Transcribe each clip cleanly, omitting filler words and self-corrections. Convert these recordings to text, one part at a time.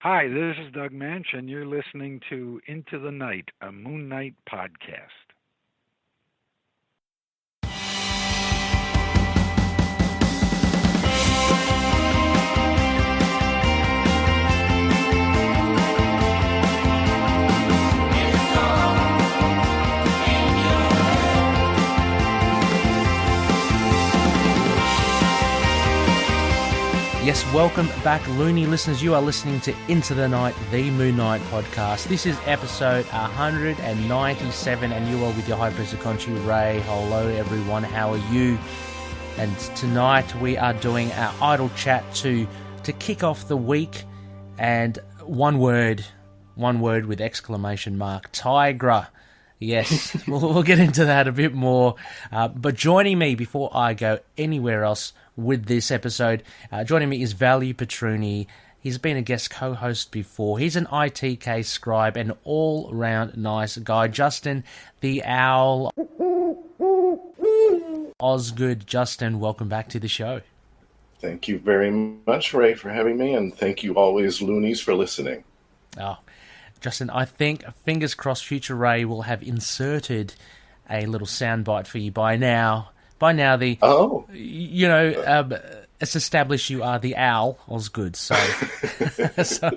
Hi, this is Doug Manch, and you're listening to Into the Night, a Moon Knight podcast. Yes, welcome back, Looney listeners. You are listening to Into the Night, the Moon Knight podcast. This is episode 197, and you are with your High Priest of KHONSHU, Ray. Hello, everyone. How are you? And tonight we are doing our idle chat to kick off the week, and one word with exclamation mark: Tigra. Yes, we'll get into that a bit more. But joining me before I go anywhere else with this episode, joining me is Valley Patroni. He's been a guest co-host before. He's an ITK scribe and all-round nice guy. Justin the Owl Osgood. Justin, welcome back to the show. Thank you very much, Ray, for having me, and thank you always, loonies, for listening. Oh, Justin, I think, fingers crossed, Future Ray will have inserted a little soundbite for you by now. It's established you are the Owl Osgood, so so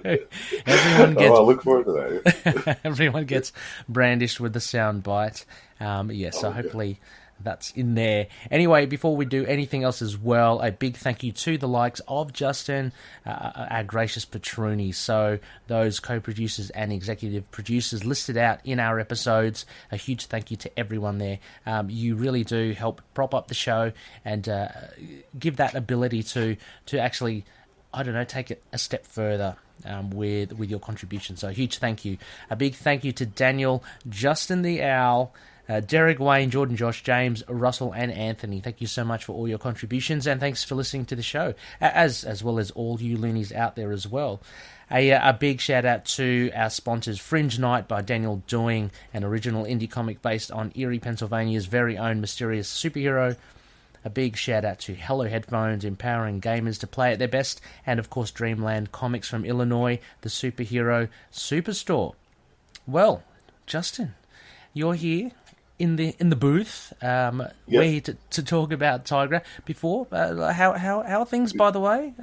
everyone gets. Oh, I look forward to that. Everyone gets brandished with the soundbite. So hopefully that's in there. Anyway, before we do anything else as well, a big thank you to the likes of Justin, our gracious patroni. So those co-producers and executive producers listed out in our episodes, a huge thank you to everyone there. You really do help prop up the show and give that ability to actually, I don't know, take it a step further with your contribution. So a huge thank you. A big thank you to Daniel, Justin the Owl, Derek, Wayne, Jordan, Josh, James, Russell, and Anthony. Thank you so much for all your contributions, and thanks for listening to the show, as well as all you loonies out there as well. A big shout out to our sponsors, Fringe Knight by Daniel Doing, an original indie comic based on Erie, Pennsylvania's very own mysterious superhero. A big shout out to Hello Headphones, empowering gamers to play at their best, and of course Dreamland Comics from Illinois, the superhero superstore. Well, Justin, you're here in the booth. We're here to talk about Tigra. Before, how are things, by the way?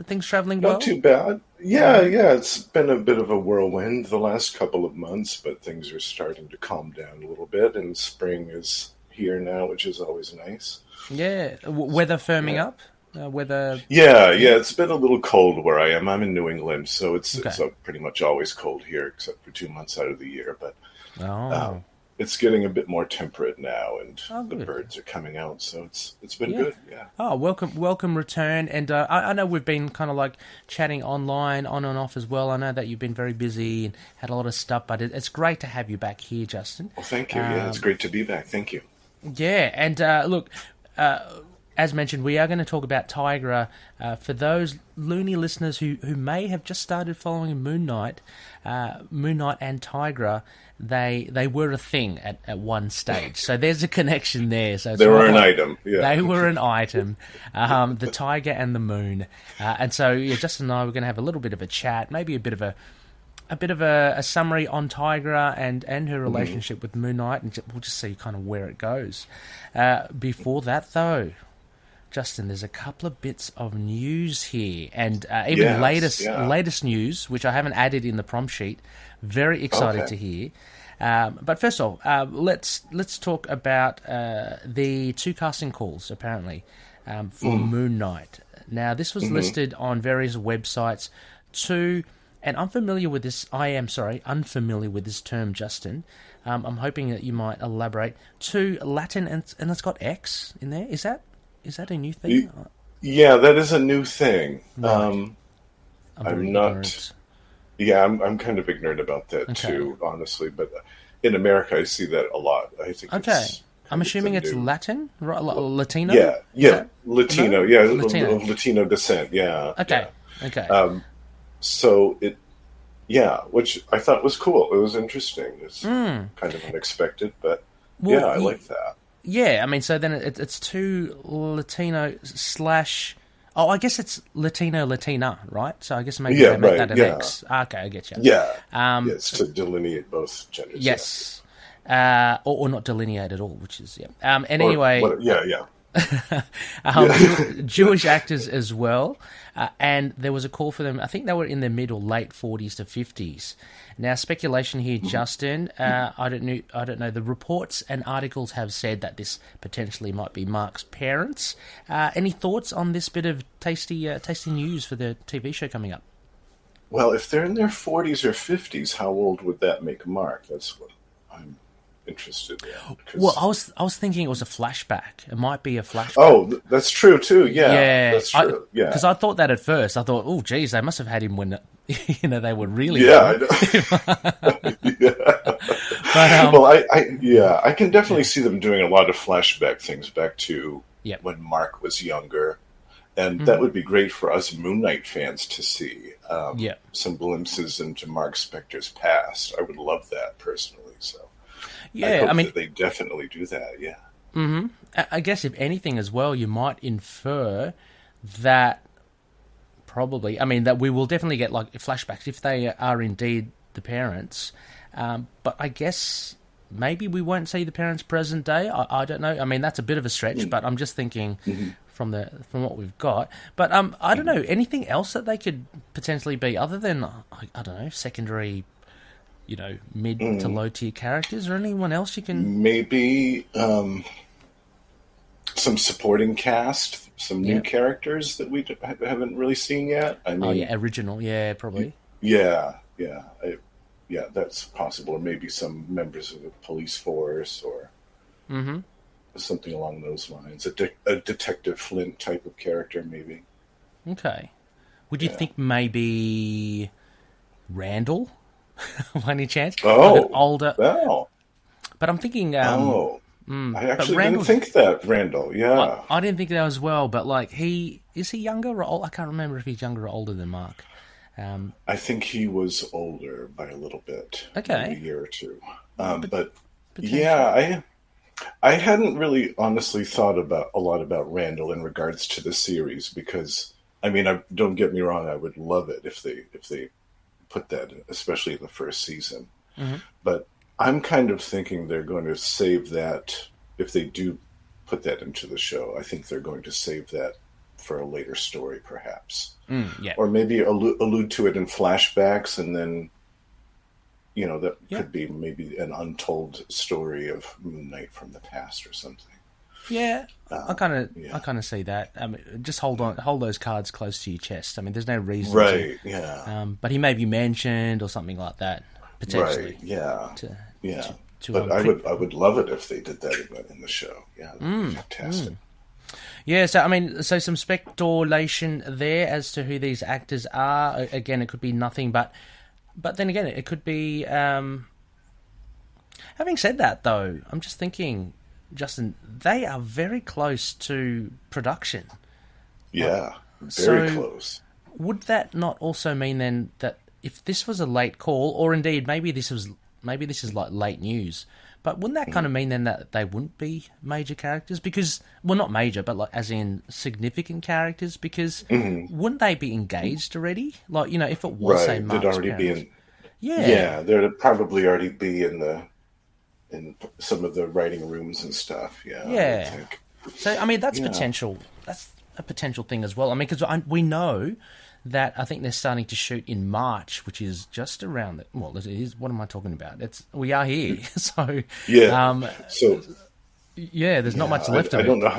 Things travelling well? Not too bad. Yeah, it's been a bit of a whirlwind the last couple of months, but things are starting to calm down a little bit, and spring is here now, which is always nice. Yeah, weather firming up. Weather. Yeah, it's been a little cold where I am. I'm in New England, so it's pretty much always cold here, except for 2 months out of the year. But it's getting a bit more temperate now, and the birds are coming out, so it's been good. Yeah. Oh, welcome return, and I know we've been kind of like chatting online, on and off as well. I know that you've been very busy and had a lot of stuff, but it's great to have you back here, Justin. Well, thank you. It's great to be back. Thank you. Yeah, and look. As mentioned, we are going to talk about Tigra. For those loony listeners who may have just started following Moon Knight and Tigra, they were a thing at one stage. So there's a connection there. So they were an item. Yeah. They were an item. The Tiger and the Moon. And so Justin and I were going to have a little bit of a chat, maybe a bit of a summary on Tigra and her relationship with Moon Knight, and we'll just see kind of where it goes. Before that, though, Justin, there's a couple of bits of news here, and even latest news, which I haven't added in the prompt sheet. Very excited to hear. But first of all, let's talk about the 2 casting calls, apparently, for Moon Knight. Now, this was listed on various websites and I'm unfamiliar with this term, Justin. I'm hoping that you might elaborate. 2 Latin, and it's got X in there. Is that a new thing? Yeah, that is a new thing. Right. I'm not. Ignorant. Yeah, I'm kind of ignorant about that too, honestly. But in America, I see that a lot. I think. Okay, I'm assuming it's Latin, right? Latino. Yeah, Latino. No? Yeah, Latino descent. Yeah. Okay. Yeah. Okay. So which I thought was cool. It was interesting. It's kind of unexpected, but I like that. Yeah, I mean, so then it's 2 Latino / Oh, I guess it's Latina, right? So I guess maybe they make that an X. Okay, I get you. Yeah. Yes, to delineate both genders. Yes. Yeah. Or not delineate at all, which is, anyway... Jewish actors as well, and there was a call for them. I think they were in their mid or late 40s to 50s. Now, speculation here, Justin. I don't know. The reports and articles have said that this potentially might be Mark's parents. Any thoughts on this bit of tasty news for the TV show coming up? Well, if they're in their 40s or 50s, how old would that make Mark? That's what I'm interested in. Well, I was thinking it was a flashback. It might be a flashback. Oh, that's true too. Yeah, that's true. Because I thought that at first. I thought, oh, geez, they must have had him when they were really young. I know. But, I can definitely see them doing a lot of flashback things back to when Mark was younger, and that would be great for us Moon Knight fans to see. Some glimpses into Mark Spector's past. I would love that personally. So. Yeah, I mean, that they definitely do that. Yeah. Mm-hmm. I guess if anything as well, you might infer that probably. I mean, that we will definitely get like flashbacks if they are indeed the parents. But I guess maybe we won't see the parents present day. I don't know. I mean, that's a bit of a stretch, but I'm just thinking from what we've got. But I don't know anything else that they could potentially be other than I don't know, secondary. Mid to low tier characters, or anyone else you can... Maybe some supporting cast, some new characters that we haven't really seen yet. I mean, original, probably. Yeah, that's possible. Or maybe some members of the police force, or something along those lines. A Detective Flint type of character, maybe. Okay. Would you think maybe Randall? By any chance? Oh, like older. Wow. But I'm thinking. I actually didn't think that Randall. Yeah, I didn't think that as well. But like, is he younger or old? I can't remember if he's younger or older than Mark. I think he was older by a little bit. Okay, maybe a year or two. But yeah, I hadn't really honestly thought a lot about Randall in regards to the series because I mean, don't get me wrong, I would love it if they put that in, especially in the first season. But I'm kind of thinking they're going to save that if they do put that into the show. I think they're going to save that for a later story, perhaps, or maybe allude to it in flashbacks, and then that could be maybe an untold story of Moon Knight from the past or something. Yeah, I kind of see that. I mean, just hold those cards close to your chest. I mean, there's no reason, right? Yeah. But he may be mentioned or something like that potentially. Right. Yeah. But I would love it if they did that in the show. Yeah, that'd be fantastic. Yeah. So I mean, some speculation there as to who these actors are. Again, it could be nothing, but then again, it could be. Having said that, though, I'm just thinking. Justin, they are very close to production. Yeah, very close. Would that not also mean then that if this was a late call, or indeed maybe this is like late news, but wouldn't that kind of mean then that they wouldn't be major characters? Because, well, not major, but like as in significant characters. Because wouldn't they be engaged already? Like if it was say Mark's they'd already parents. Be in. Yeah, they'd probably already be in some of the writing rooms and stuff. Yeah. So I mean, that's potential. That's a potential thing as well. I mean, because we know that I think they're starting to shoot in March, which is just around. It is. What am I talking about? We are here. So there's not much left of it. I don't know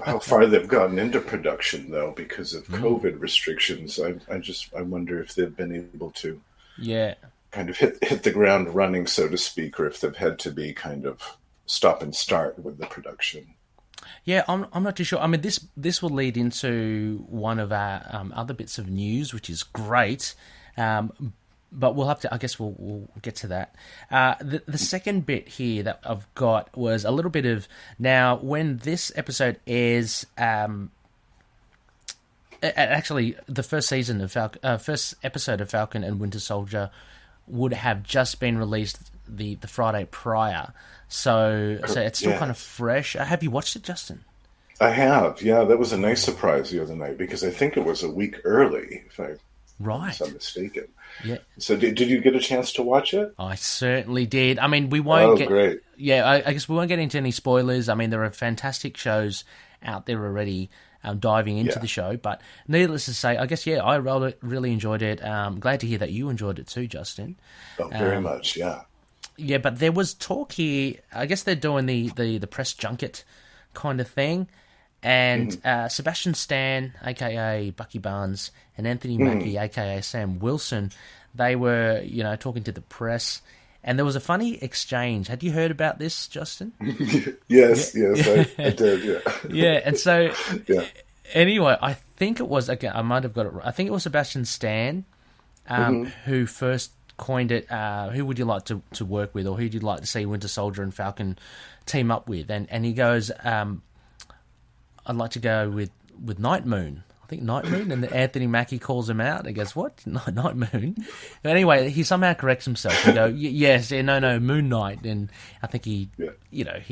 how far they've gotten into production though, because of COVID restrictions. I wonder if they've been able to. Yeah. Kind of hit the ground running, so to speak, or if they've had to be kind of stop and start with the production. Yeah, I'm not too sure. I mean, this will lead into one of our other bits of news, which is great. But we'll have to. I guess we'll get to that. The second bit here that I've got was a little bit of now when this episode airs. Actually, the first episode of Falcon and Winter Soldier would have just been released the Friday prior, so it's still kind of fresh. Have you watched it, Justin? I have, yeah. That was a nice surprise the other night because I think it was a week early, if I'm not mistaken. Yeah. So did you get a chance to watch it? I certainly did. I mean, we won't get... great. Yeah, I guess we won't get into any spoilers. I mean, there are fantastic shows out there already diving into the show. But needless to say, I guess, I really enjoyed it. Glad to hear that you enjoyed it too, Justin. Oh, very much, yeah. Yeah, but there was talk here. I guess they're doing the press junket kind of thing. And Sebastian Stan, a.k.a. Bucky Barnes, and Anthony Mackie, a.k.a. Sam Wilson, they were, talking to the press. And there was a funny exchange. Had you heard about this, Justin? Yes, I did, yeah. Yeah, and so, anyway, I think it was, again, I might have got it right. I think it was Sebastian Stan who first coined it, who would you like to work with, or who would you like to see Winter Soldier and Falcon team up with? And he goes... I'd like to go with Night Moon. I think Night Moon, and Anthony Mackie calls him out. He goes, "What? Night Moon?" But anyway, he somehow corrects himself. He goes, "Yes, no, Moon Knight." And I think he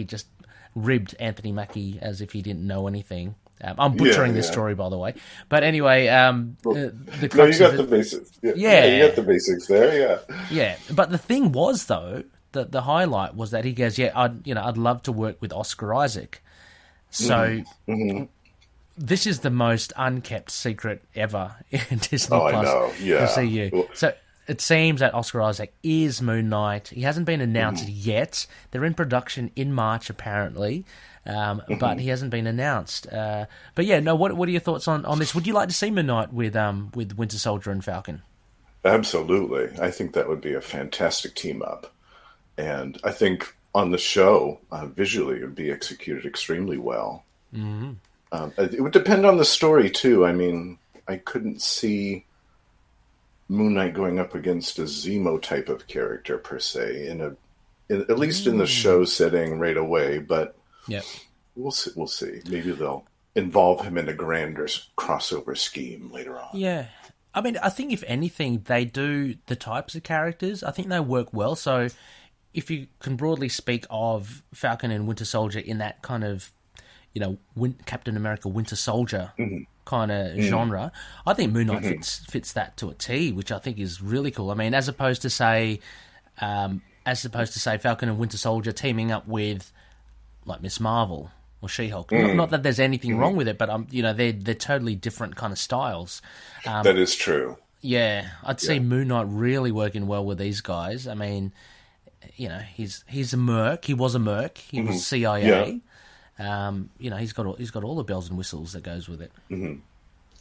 just ribbed Anthony Mackie as if he didn't know anything. I'm butchering this story, by the way. But anyway, you got the basics. Yeah, you got the basics there. Yeah. But the thing was, though, the highlight was that he goes, I'd love to work with Oscar Isaac. So this is the most unkept secret ever in Disney Plus MCU. Well, so it seems that Oscar Isaac is Moon Knight. He hasn't been announced yet. They're in production in March, apparently, but he hasn't been announced. But what are your thoughts on this? Would you like to see Moon Knight with Winter Soldier and Falcon? Absolutely. I think that would be a fantastic team up. And I think on the show, visually, it would be executed extremely well. It would depend on the story, too. I mean, I couldn't see Moon Knight going up against a Zemo type of character, per se, at least in the show setting right away. But we'll see. Maybe they'll involve him in a grander crossover scheme later on. Yeah. I mean, I think if anything, they do the types of characters. I think they work well. So if you can broadly speak of Falcon and Winter Soldier in that kind of, Captain America Winter Soldier kind of genre, I think Moon Knight fits that to a T, which I think is really cool. I mean, as opposed to say Falcon and Winter Soldier teaming up with like Miss Marvel or She-Hulk. Not that there's anything wrong with it, but they're totally different kind of styles. That is true. Yeah, I'd see Moon Knight really working well with these guys. I mean, he's a merc. He was a merc. He was CIA. He's got all the bells and whistles that goes with it. And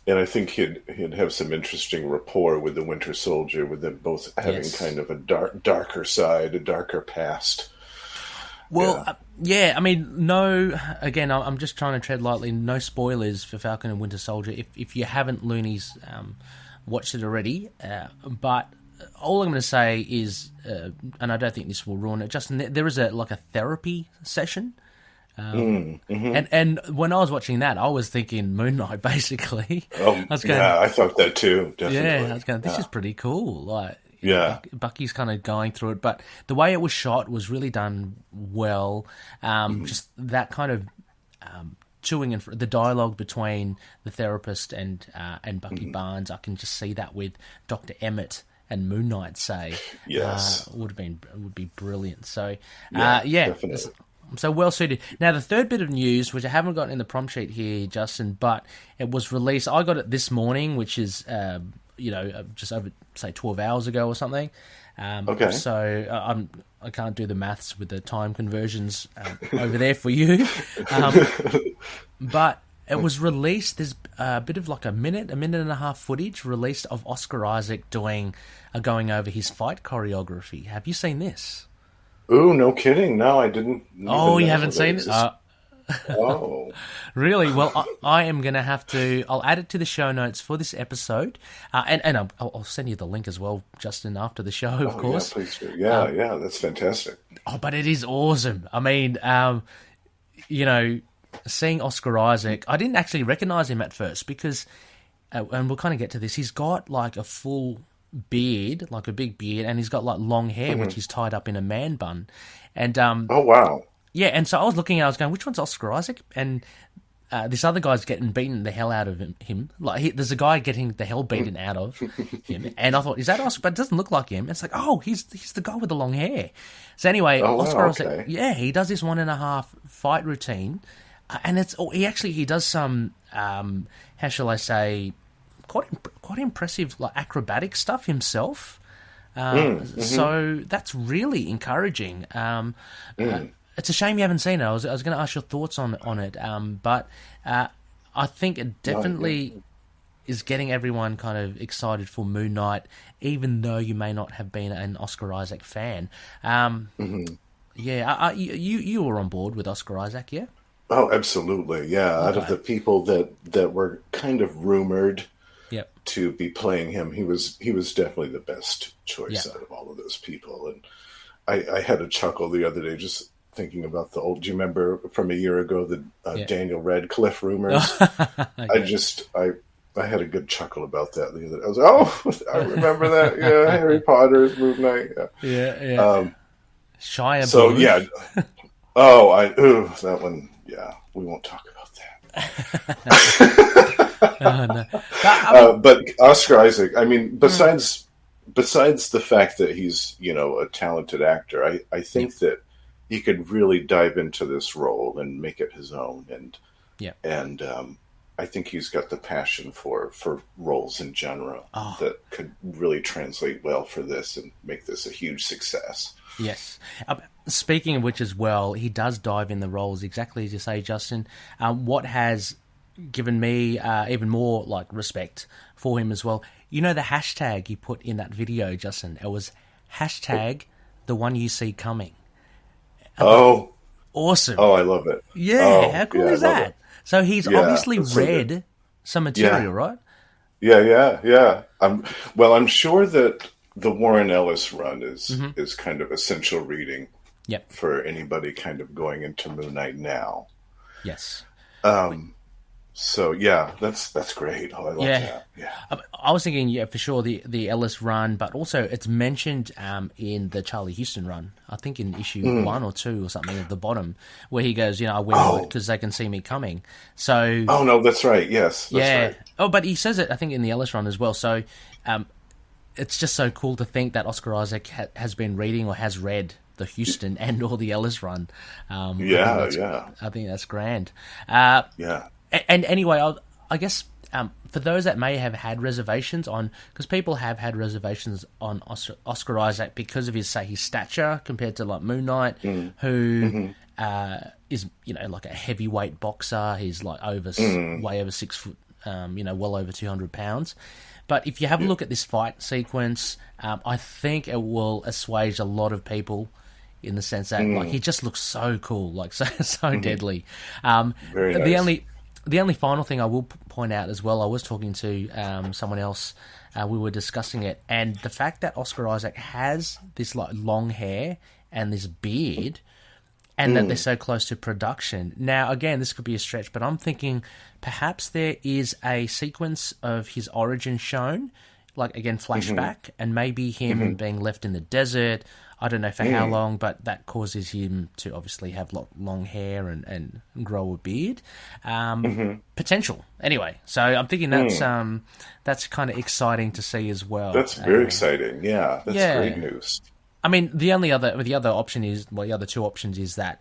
I think he'd have some interesting rapport with the Winter Soldier, with them both having kind of a darker side, a darker past. Well, I mean, again, I'm just trying to tread lightly. No spoilers for Falcon and Winter Soldier if you haven't, loonies, watched it already. But all I'm going to say is, and I don't think this will ruin it, Justin, there is a therapy session. And when I was watching that, I was thinking Moon Knight, basically. I thought that too, definitely. Yeah, I was going, this is pretty cool. Bucky's kind of going through it, but the way it was shot was really done well. Just that kind of chewing and the dialogue between the therapist and Bucky Barnes, I can just see that with Dr. Emmett and Moon Knight, say. Yes. Would be brilliant. So, definitely. So well suited. Now, the third bit of news, which I haven't got in the prompt sheet here, Justin, but it was released. I got it this morning, which is, just over, say, 12 hours ago or something. Okay. So I can't do the maths with the time conversions over there for you. But it was released. There's a bit of a minute and a half footage released of Oscar Isaac going over his fight choreography. Have you seen this? Ooh, no kidding. No, I didn't. Oh, you haven't seen it? Oh. Really? Well, I am going to have to... I'll add it to the show notes for this episode. And I'll send you the link as well, Justin, after the show, of course. Yeah, please do. Yeah, that's fantastic. Oh, but it is awesome. I mean, seeing Oscar Isaac... I didn't actually recognise him at first because... and we'll kind of get to this. He's got, a full... beard, a big beard, and he's got long hair which is tied up in a man bun. And oh wow. Yeah, and so I was looking at, I was going, which one's Oscar Isaac? And this other guy's getting beaten the hell out of him. Like there's a guy getting the hell beaten out of him, and I thought, is that Oscar? But it doesn't look like him. It's like, oh, he's the guy with the long hair. So anyway, Oscar was like, yeah, he does this 1.5 fight routine, and he does some how shall I say, quite impressive like acrobatic stuff himself. So that's really encouraging. It's a shame you haven't seen it. I was going to ask your thoughts on it, but I think it definitely is getting everyone kind of excited for Moon Knight, even though you may not have been an Oscar Isaac fan. Yeah, you were on board with Oscar Isaac, yeah? Oh, absolutely, yeah. Okay. Out of the people that were kind of rumored to be playing him, he was definitely the best choice out of all of those people. And I had a chuckle the other day just thinking about do you remember from a year ago the Daniel Radcliffe rumors? I had a good chuckle about that the other day. I was like, I remember that. Yeah, Harry Potter's Moon Knight. Yeah. Shia. So Booth. Yeah. That one. Yeah, we won't talk about that. No. But Oscar Isaac. I mean, besides the fact that he's a talented actor, I think that he could really dive into this role and make it his own, and I think he's got the passion for roles in general that could really translate well for this and make this a huge success. Yes. Speaking of which as well, he does dive in the roles exactly as you say, Justin. What has given me even more like respect for him as well, the hashtag he put in that video, Justin, it was hashtag the one you see coming. Awesome. Oh, I love it. Yeah, how cool is that? So he's obviously read some material, right? Yeah. I'm sure that the Warren Ellis run is kind of essential reading for anybody kind of going into Moon Knight now. Yes. So yeah, that's great. Oh, I love that. Yeah. I was thinking, for sure the Ellis run, but also it's mentioned in the Charlie Houston run. I think in issue 1 or 2 or something at the bottom, where he goes, I wear it because they can see me coming. So. Oh no, that's right. Yes. That's right. Oh, but he says it, I think, in the Ellis run as well. So, it's just so cool to think that Oscar Isaac has been reading or has read the Houston and or the Ellis run. I think that's grand. And anyway, I guess for those that may have had reservations on, because people have had reservations on Oscar Isaac because of his stature compared to like Moon Knight, who is like a heavyweight boxer. He's like way over 6 foot, well over 200 pounds. But if you have a look at this fight sequence, I think it will assuage a lot of people in the sense that like he just looks so cool, like so deadly. Very nice. The only final thing I will point out as well, I was talking to someone else, we were discussing it, and the fact that Oscar Isaac has this like long hair and this beard, and that they're so close to production. Now, again, this could be a stretch, but I'm thinking perhaps there is a sequence of his origin shown, like, again, flashback, and maybe him being left in the desert. I don't know for how long, but that causes him to obviously have long hair and grow a beard. Potential. Anyway, so I'm thinking that's kind of exciting to see as well. That's very exciting. Yeah, that's great news. I mean, the other option is, well, the other two options is that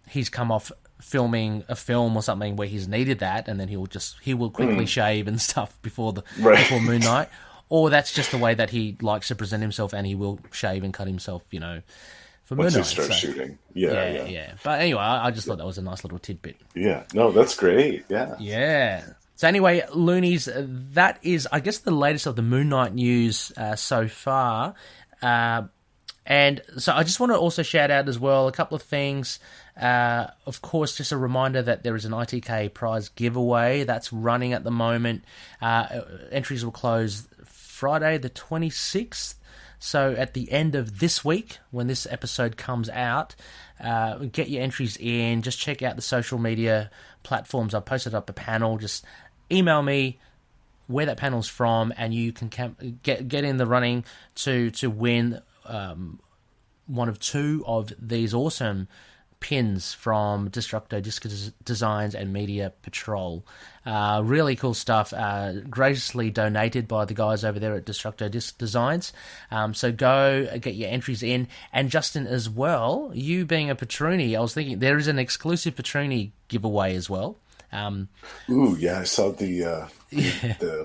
he's come off filming a film or something where he's needed that, and then he will quickly shave and stuff before Moon Knight, or that's just the way that he likes to present himself, and he will shave and cut himself, for Moon Knight. Once he starts shooting, yeah. But anyway, I just thought that was a nice little tidbit. Yeah, no, that's great. Yeah. So anyway, Loonies, that is, I guess, the latest of the Moon Knight news so far. And so I just want to also shout out as well a couple of things. Of course, just a reminder that there is an ITK prize giveaway that's running at the moment. Entries will close Friday the 26th. So at the end of this week, when this episode comes out, get your entries in. Just check out the social media platforms. I've posted up a panel. Just email me where that panel's from, and you can get in the running to win one of 2 of these awesome pins from Destructo Disc Designs and Media Patrol. Really cool stuff, graciously donated by the guys over there at Destructo Disc Designs. So go get your entries in. And Justin, as well, you being a Patroni, I was thinking there is an exclusive Patroni giveaway as well. I saw the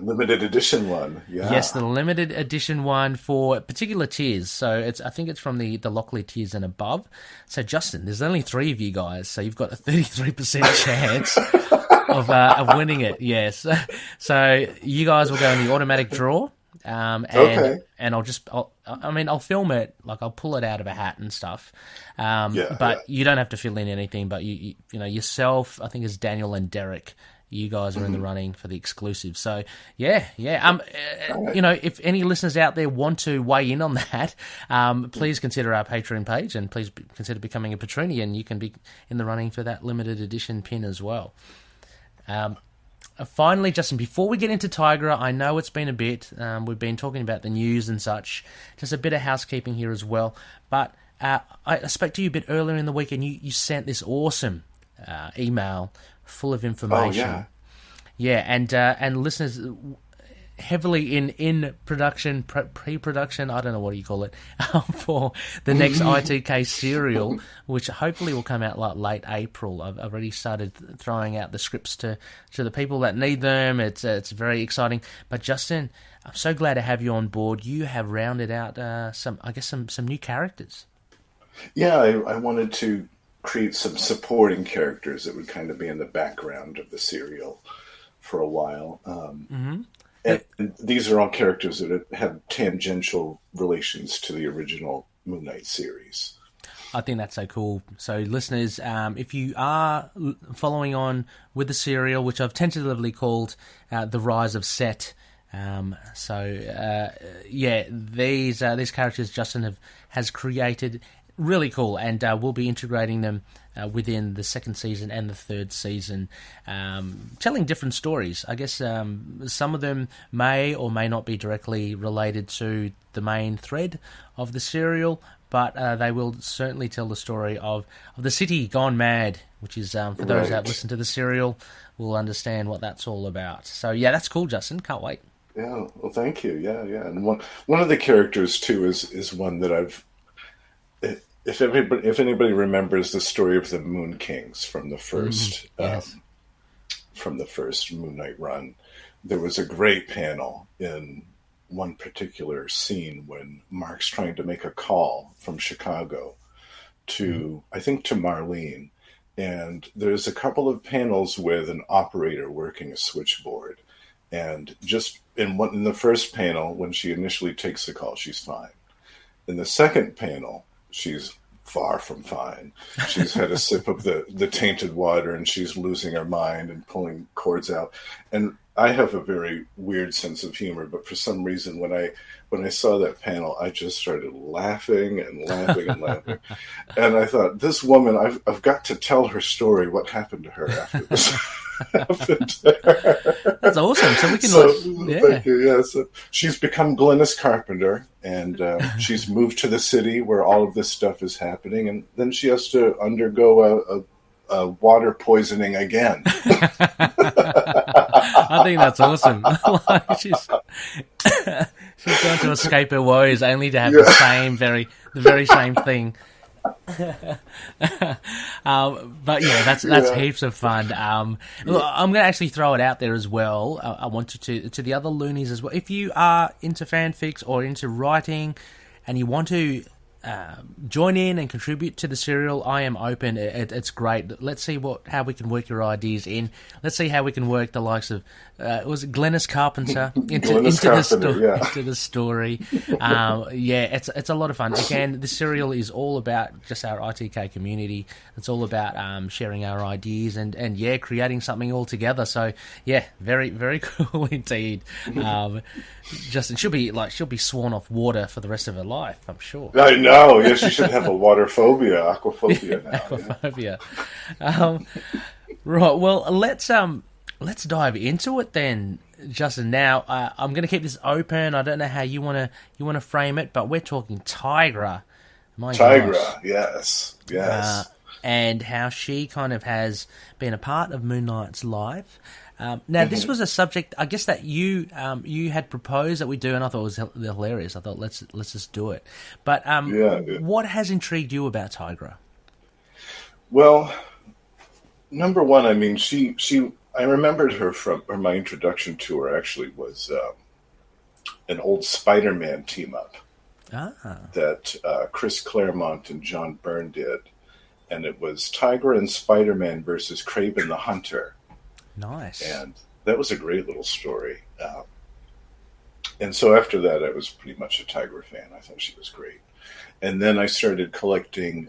limited edition one. Yeah. Yes, the limited edition one for particular tiers. So I think it's from the Lockley tiers and above. So Justin, there's only 3 of you guys, so you've got a 33% chance of winning it. Yes, so you guys will go in the automatic draw. And I'll film it, like I'll pull it out of a hat and stuff. You don't have to fill in anything, but you know, yourself, I think it's Daniel and Derek, you guys are in the running for the exclusive. So you know, if any listeners out there want to weigh in on that, please consider our Patreon page and please consider becoming a Patroni, and you can be in the running for that limited edition pin as well. Finally, Justin, before we get into Tigra, I know it's been a bit. We've been talking about the news and such. Just a bit of housekeeping here as well. But I spoke to you a bit earlier in the week, and you sent this awesome email full of information. Oh, yeah. Yeah, and listeners heavily in production, pre-production, I don't know what you call it, for the next ITK serial, which hopefully will come out like late April. I've already started throwing out the scripts to the people that need them. It's very exciting. But Justin, I'm so glad to have you on board. You have rounded out some new characters. Yeah, I wanted to create some supporting characters that would kind of be in the background of the serial for a while. And these are all characters that have tangential relations to the original Moon Knight series. I think that's so cool. So, listeners, if you are following on with the serial, which I've tentatively called The Rise of Set, these characters Justin has created, really cool, and we'll be integrating them within the second season and the third season, telling different stories. I guess some of them may or may not be directly related to the main thread of the serial, but they will certainly tell the story of the city gone mad, which is, for those that listen to the serial, will understand what that's all about. So, yeah, that's cool, Justin. Can't wait. Yeah, well, thank you. Yeah. And one of the characters, too, is one that I've... If anybody remembers the story of the Moon Kings from the first Moon Knight run, there was a great panel in one particular scene when Mark's trying to make a call from Chicago to Marlene, and there's a couple of panels with an operator working a switchboard, and just in the first panel when she initially takes the call, she's fine. In the second panel, she's far from fine. She's had a sip of the tainted water, and she's losing her mind and pulling cords out. And I have a very weird sense of humor, but for some reason, when I saw that panel, I just started laughing and laughing and laughing. And I thought, this woman, I've got to tell her story. What happened to her after this happened to her? That's awesome. So we can Thank you. Yeah, so she's become Glynis Carpenter, and she's moved to the city where all of this stuff is happening, and then she has to undergo a water poisoning again. I think that's awesome. She's going to escape her woes only to have the very same thing. But yeah, that's heaps of fun. Look, I'm going to actually throw it out there as well. I want you to the other loonies as well. If you are into fanfics or into writing and you want to join in and contribute to the serial, I am open. It's great. Let's see how we can work your ideas in. Let's see how we can work the likes of was it Glynis Carpenter into the story. It's a lot of fun. Again, the serial is all about just our ITK community. It's all about sharing our ideas and creating something all together. So yeah, very very cool indeed. Justin, she'll be sworn off water for the rest of her life, I'm sure. I know. Yes, she should have a water phobia, aquaphobia now. Aquaphobia. Yeah. Right. Well, let's dive into it then, Justin. Now, I'm going to keep this open. I don't know how you want to frame it, but we're talking Tigra. My Tigra, gosh. yes. and how she kind of has been a part of Moon Knight's life. Now, this was a subject, I guess, that you had proposed that we do, and I thought it was hilarious. I thought, let's just do it. But what has intrigued you about Tigra? Well, number one, I mean, I remembered her from, or my introduction to her actually was an old Spider-Man team-up that Chris Claremont and John Byrne did. And it was Tigra and Spider-Man versus Kraven the Hunter. Nice. And that was a great little story. And so after that, I was pretty much a Tigra fan. I thought she was great. And then I started collecting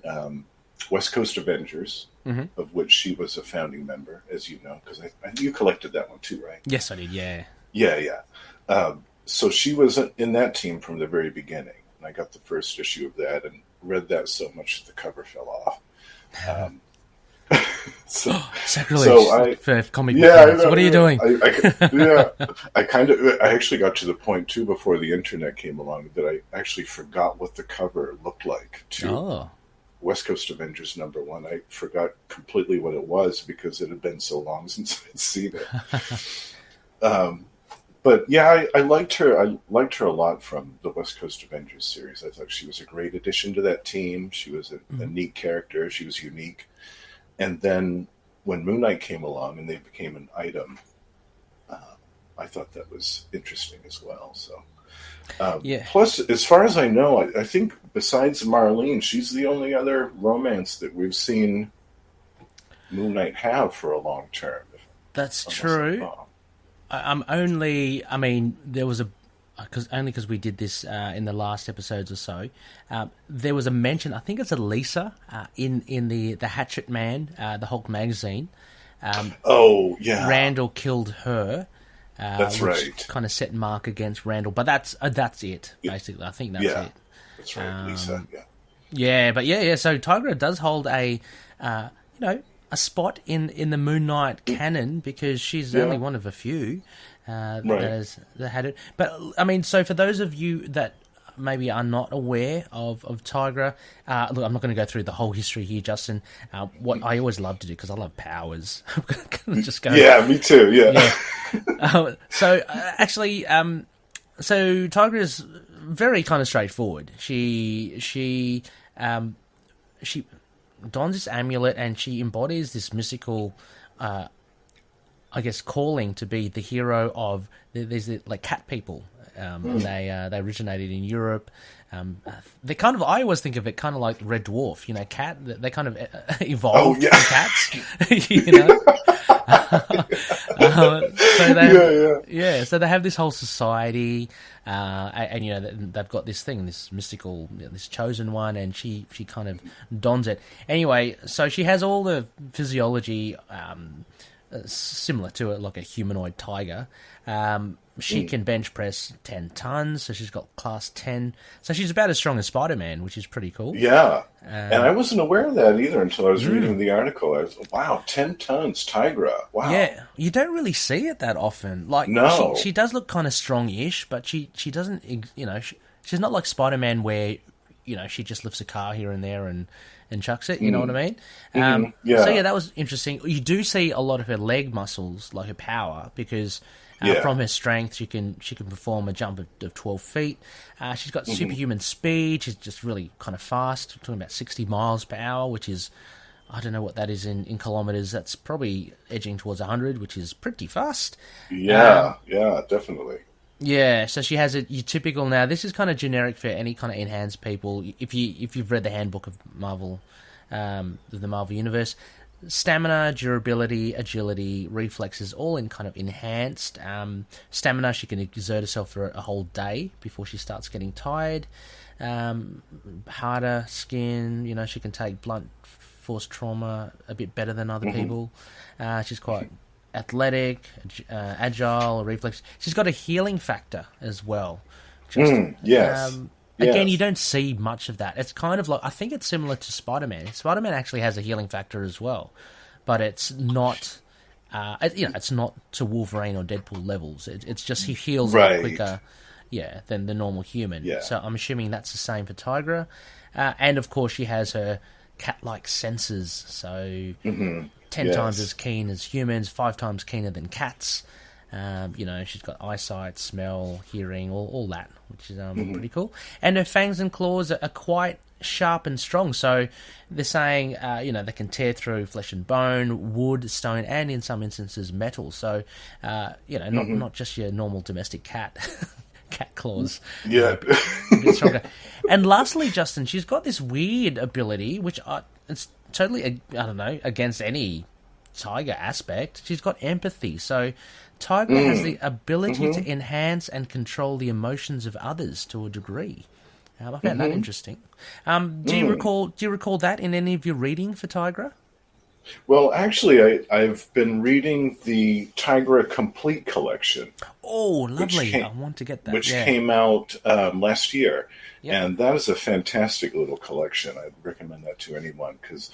West Coast Avengers, of which she was a founding member, as you know, because you collected that one too, right? Yes, I did, yeah. Yeah. So she was in that team from the very beginning. And I got the first issue of that and read that so much that the cover fell off. Sacrilege for comic book fans. What are you doing? I actually got to the point too before the internet came along that I actually forgot what the cover looked like to West Coast Avengers #1. I forgot completely what it was because it had been so long since I'd seen it. But yeah, I liked her. I liked her a lot from the West Coast Avengers series. I thought she was a great addition to that team. She was a neat character. She was unique. And then when Moon Knight came along and they became an item, I thought that was interesting as well. So, Plus, as far as I know, I think besides Marlene, she's the only other romance that we've seen Moon Knight have for a long term. That's true. There was because we did this in the last episodes or so. There was a mention, I think it's Elisa, in the Hatchet Man, the Hulk magazine. Randall killed her. That's right. Kind of set mark against Randall, but that's it basically. I think that's it. That's right, Lisa. So Tigra does hold a spot in the Moon Knight canon because she's only one of a few that had it. But I mean, so for those of you that maybe are not aware of Tigra, look, I'm not going to go through the whole history here, Justin. What I always love to do because I love powers. I'm going to just go. Yeah, me too. Yeah. So Tigra is very kind of straightforward. She dons this amulet and she embodies this mystical, calling to be the hero of these like cat people. They originated in Europe. They kind of, I always think of it kind of like Red Dwarf, cat. They kind of evolved from cats, So they have this whole society, and they've got this thing, this mystical, this chosen one, and she kind of dons it. Anyway, so she has all the physiology similar to it, like a humanoid tiger. She can bench press 10 tons, so she's got class 10. So she's about as strong as Spider-Man, which is pretty cool. Yeah, and I wasn't aware of that either until I was reading the article. I was, wow, 10 tons, Tigra. Wow. Yeah, you don't really see it that often. Like, no. She does look kind of strong-ish, but she doesn't, she's not like Spider-Man where, she just lifts a car here and there and chucks it, you know what I mean? So that was interesting. You do see a lot of her leg muscles, like her power, because from her strength she can perform a jump of 12 feet. She's got superhuman speed. She's just really kind of fast. We're talking about 60 miles per hour, which is, I don't know what that is in kilometers. That's probably edging towards 100, which is pretty fast. Yeah, definitely. Yeah, so she has your typical. Now, this is kind of generic for any kind of enhanced people. If you've read the handbook of Marvel, the Marvel Universe, stamina, durability, agility, reflexes, all in kind of enhanced. Stamina, she can exert herself for a whole day before she starts getting tired. Harder skin, she can take blunt force trauma a bit better than other people. She's quite athletic, agile, reflex. She's got a healing factor as well. Yes. Again, you don't see much of that. It's kind of like, I think it's similar to Spider-Man. Spider-Man actually has a healing factor as well, but it's not, it's not to Wolverine or Deadpool levels. It's just he heals a lot quicker, than the normal human. Yeah. So I'm assuming that's the same for Tigra. And of course, she has her cat-like senses, so Mm-hmm. 10 times as keen as humans, 5 times keener than cats. She's got eyesight, smell, hearing, all that, which is pretty cool. And her fangs and claws are quite sharp and strong, so they're saying, they can tear through flesh and bone, wood, stone, and in some instances metal. So, not just your normal domestic cat claws. Yeah. A bit stronger. And lastly, Justin, she's got this weird ability, which it's totally, against any tiger aspect. She's got empathy. So Tigra has the ability to enhance and control the emotions of others to a degree. I found that interesting. Do you recall that in any of your reading for Tigra? Well, actually, I've been reading the Tigra Complete collection. Oh, lovely! I want to get that. Which came out last year, Yep. and that is a fantastic little collection. I'd recommend that to anyone because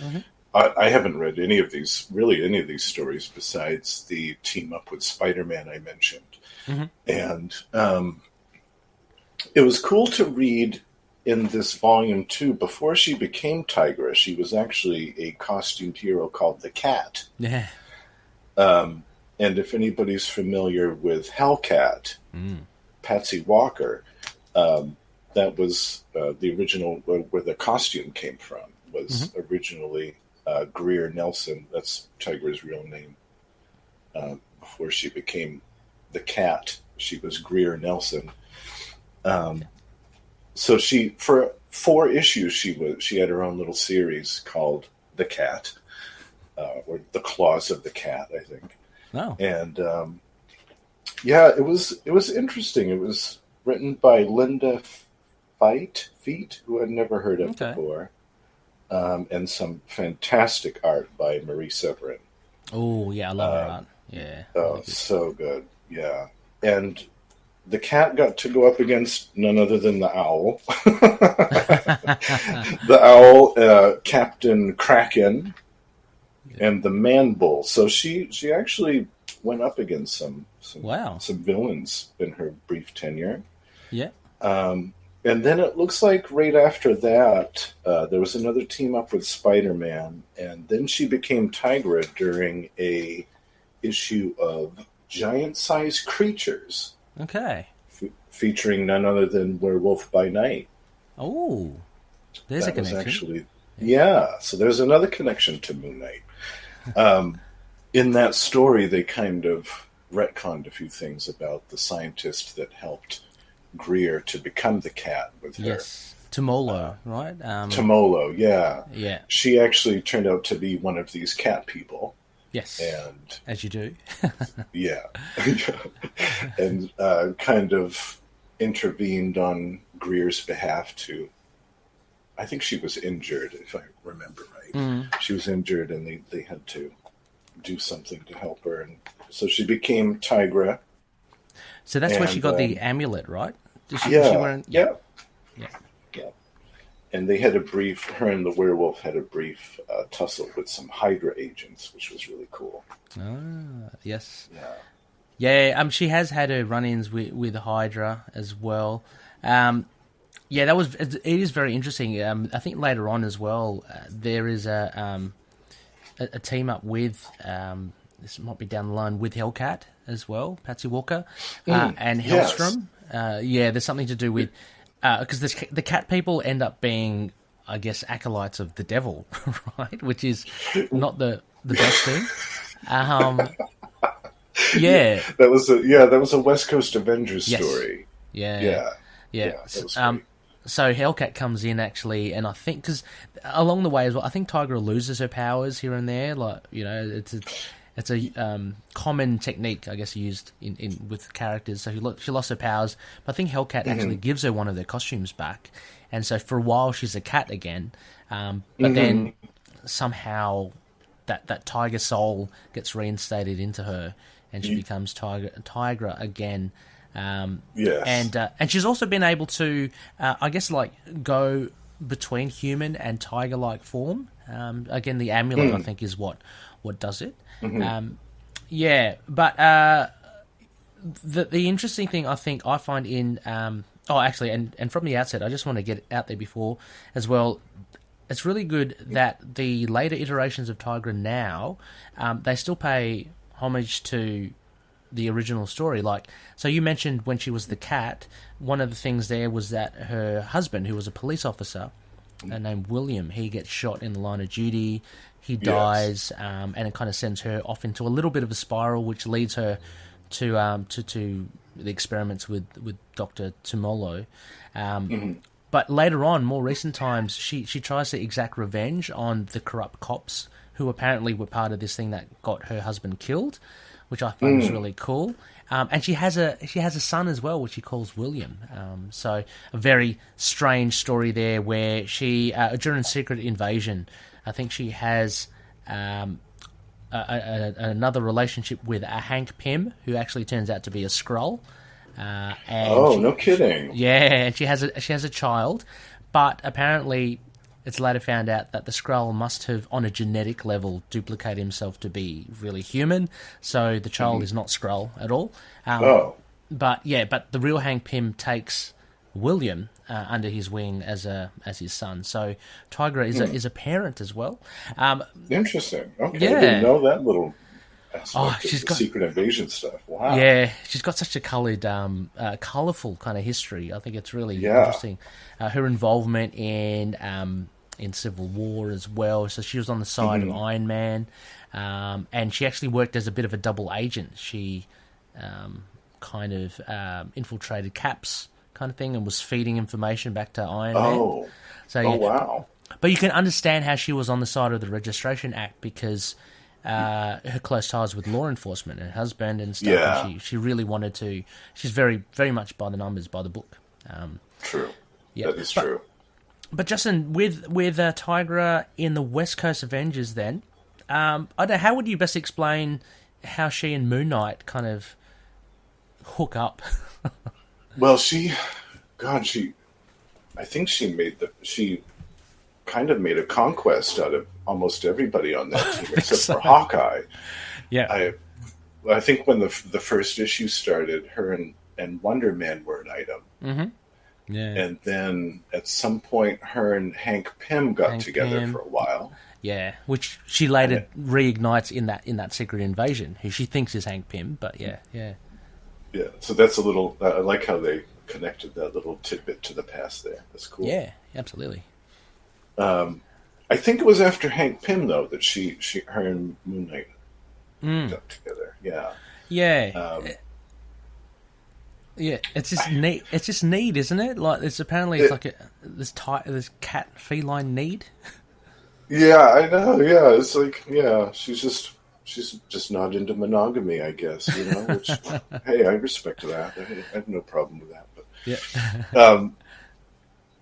I haven't read any of these stories besides the team up with Spider-Man I mentioned, and it was cool to read. In this volume 2, before she became Tigra, she was actually a costumed hero called the Cat. Yeah. And if anybody's familiar with Hellcat, Patsy Walker, that was the original, where the costume came from, was originally Greer Nelson. That's Tigra's real name. Before she became the Cat, she was Greer Nelson. So for 4 issues, she had her own little series called The Cat, or The Claws of the Cat, I think. Oh. And it was interesting. It was written by Linda Feet, who I'd never heard of before, and some fantastic art by Marie Severin. Oh yeah, I love her art. Yeah. Oh, so good. Yeah, and the Cat got to go up against none other than the Owl. The Owl, Captain Kraken, and the Man Bull. So she actually went up against some villains in her brief tenure. Yeah. And then it looks like right after that, there was another team up with Spider-Man, and then she became Tigra during a issue of Giant-Sized Creatures. Okay. Featuring none other than Werewolf by Night. Oh, there's a connection. So there's another connection to Moon Knight. In that story, they kind of retconned a few things about the scientist that helped Greer to become the Cat with her. Yes, Tomolo, right? Tomolo, yeah. Yeah. She actually turned out to be one of these cat people. Yes, and as you do. Yeah. And kind of intervened on Greer's behalf to... I think she was injured, if I remember right. She was injured, and they had to do something to help her. And so she became Tigra. So that's where she got the amulet, right? Yeah. And they had her and the werewolf had a brief tussle with some Hydra agents, which was really cool. Ah, yes. Yeah. Yeah, she has had her run-ins with Hydra as well. It is very interesting. I think later on as well, there is a team up with, this might be down the line, with Hellcat as well, Patsy Walker, and Hellstrom. Yes. There's something to do with... because the cat people end up being, I guess, acolytes of the devil, right? Which is not the best thing. That was a West Coast Avengers story. Yeah. So Hellcat comes in actually, and I think because along the way as well, I think Tigra loses her powers here and there. Like it's a common technique, I guess, used in with characters. So she lost her powers, but I think Hellcat actually gives her one of their costumes back, and so for a while she's a cat again. But then somehow that tiger soul gets reinstated into her, and she becomes Tigra again. And she's also been able to, I guess, like go between human and tiger-like form. Again, the amulet I think is what does it. But the interesting thing I find in and from the outset, I just want to get it out there before as well. it's really good that the later iterations of Tigra now, they still pay homage to the original story. Like, so you mentioned when she was the cat, one of the things there was that her husband, who was a police officer named William, he gets shot in the line of duty, he dies, and it kind of sends her off into a little bit of a spiral, which leads her to the experiments with Dr. Tumolo. But later on, more recent times, she tries to exact revenge on the corrupt cops who apparently were part of this thing that got her husband killed, which I find was really cool. And she has a son as well, which she calls William. So a very strange story there, where she during Secret Invasion, I think she has another relationship with a Hank Pym, who actually turns out to be a Skrull. No kidding! And she has a child, but apparently it's later found out that the Skrull must have, on a genetic level, duplicated himself to be really human. So the child is not Skrull at all. But the real Hank Pym takes William under his wing as his son. So Tigra is a parent as well. Interesting. Okay, I didn't know that little she's got Secret Invasion stuff. Wow. Yeah, she's got such a colourful kind of history. I think it's really interesting. Her involvement in Civil War as well. So she was on the side of Iron Man, and she actually worked as a bit of a double agent. She infiltrated Cap's kind of thing and was feeding information back to Iron Man. So, wow. But you can understand how she was on the side of the Registration Act, because her close ties with law enforcement and her husband and stuff. Yeah. And she really wanted to. She's very, very much by the numbers, by the book. True. Yeah, that is true. But Justin, with Tigra in the West Coast Avengers, then I don't know, how would you best explain how she and Moon Knight kind of hook up? Well, I think she kind of made a conquest out of almost everybody on that team, except for Hawkeye. Yeah. I think when the first issue started, her and Wonder Man were an item. Mm-hmm. Yeah. And then at some point, her and Hank Pym got together for a while. Yeah, which she later reignites in that Secret Invasion, who she thinks is Hank Pym, but yeah. Yeah, so that's a little. I like how they connected that little tidbit to the past there. That's cool. Yeah, absolutely. I think it was after Hank Pym, though, that her and Moon Knight got together. Yeah. Yeah. Yeah, it's just neat. It's just neat, isn't it? Like, it's like this cat feline need. Yeah, I know. Yeah, it's like she's just not into monogamy, I guess. You know, which hey, I respect that. I have no problem with that. But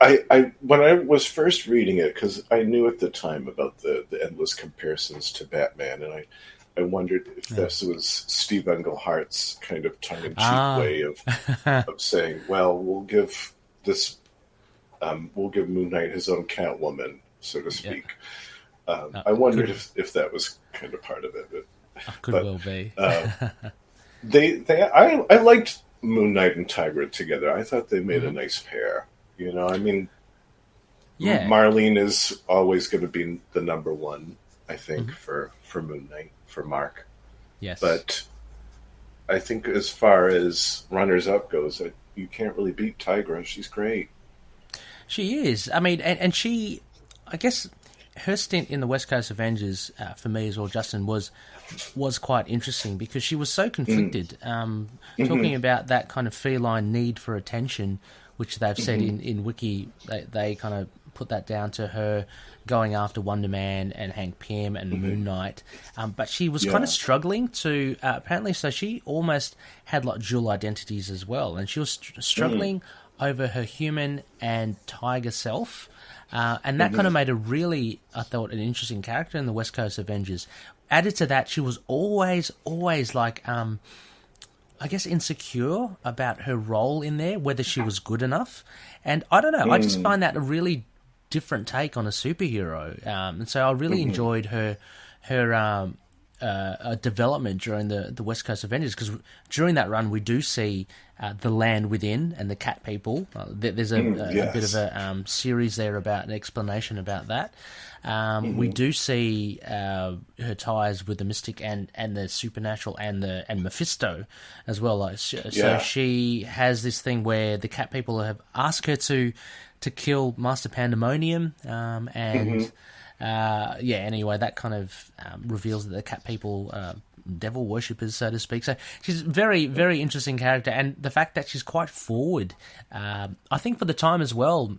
I when I was first reading it, because I knew at the time about the endless comparisons to Batman, and I wondered if this was Steve Englehart's kind of tongue-in-cheek way of saying, well, we'll give Moon Knight his own Catwoman, so to speak. I wondered if that was kind of part of it. Well be. I liked Moon Knight and Tigra together. I thought they made a nice pair. You know, I mean, Marlene is always going to be the number one, I think, for Moon Knight, for Mark. Yes. But I think as far as runners-up goes, you can't really beat Tigra. She's great. She is. I mean, and she, I guess, her stint in the West Coast Avengers, for me as well, Justin, was quite interesting, because she was so conflicted. Talking about that kind of feline need for attention, which they've said in Wiki, they kind of put that down to her going after Wonder Man and Hank Pym and Moon Knight. But she was kind of struggling to, apparently, so she almost had like dual identities as well. And she was struggling over her human and tiger self. And that kind of made her really, I thought, an interesting character in the West Coast Avengers. Added to that, she was always like, I guess, insecure about her role in there, whether she was good enough. And I don't know, I just find that a really different take on a superhero. And so I really enjoyed her a development during the West Coast Avengers, because during that run we do see the Land Within and the Cat People. There's a bit of a series there about an explanation about that. We do see her ties with the Mystic and the Supernatural and Mephisto as well. So she has this thing where the Cat People have asked her to kill Master Pandemonium, anyway, that kind of reveals that the Cat People devil worshippers, so to speak. So she's a very, very interesting character, and the fact that she's quite forward, I think for the time as well,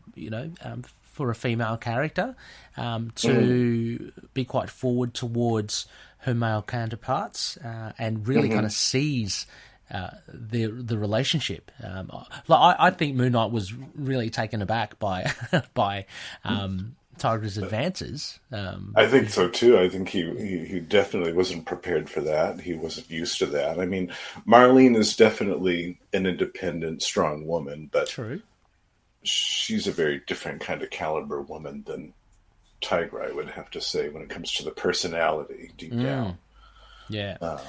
for a female character, to be quite forward towards her male counterparts, and really kind of sees the relationship. I think Moon Knight was really taken aback by Tigra's advances. I think so too. I think he definitely wasn't prepared for that. He wasn't used to that. I mean, Marlene is definitely an independent, strong woman, but true, she's a very different kind of caliber woman than Tigra, I would have to say, when it comes to the personality deep down. Yeah.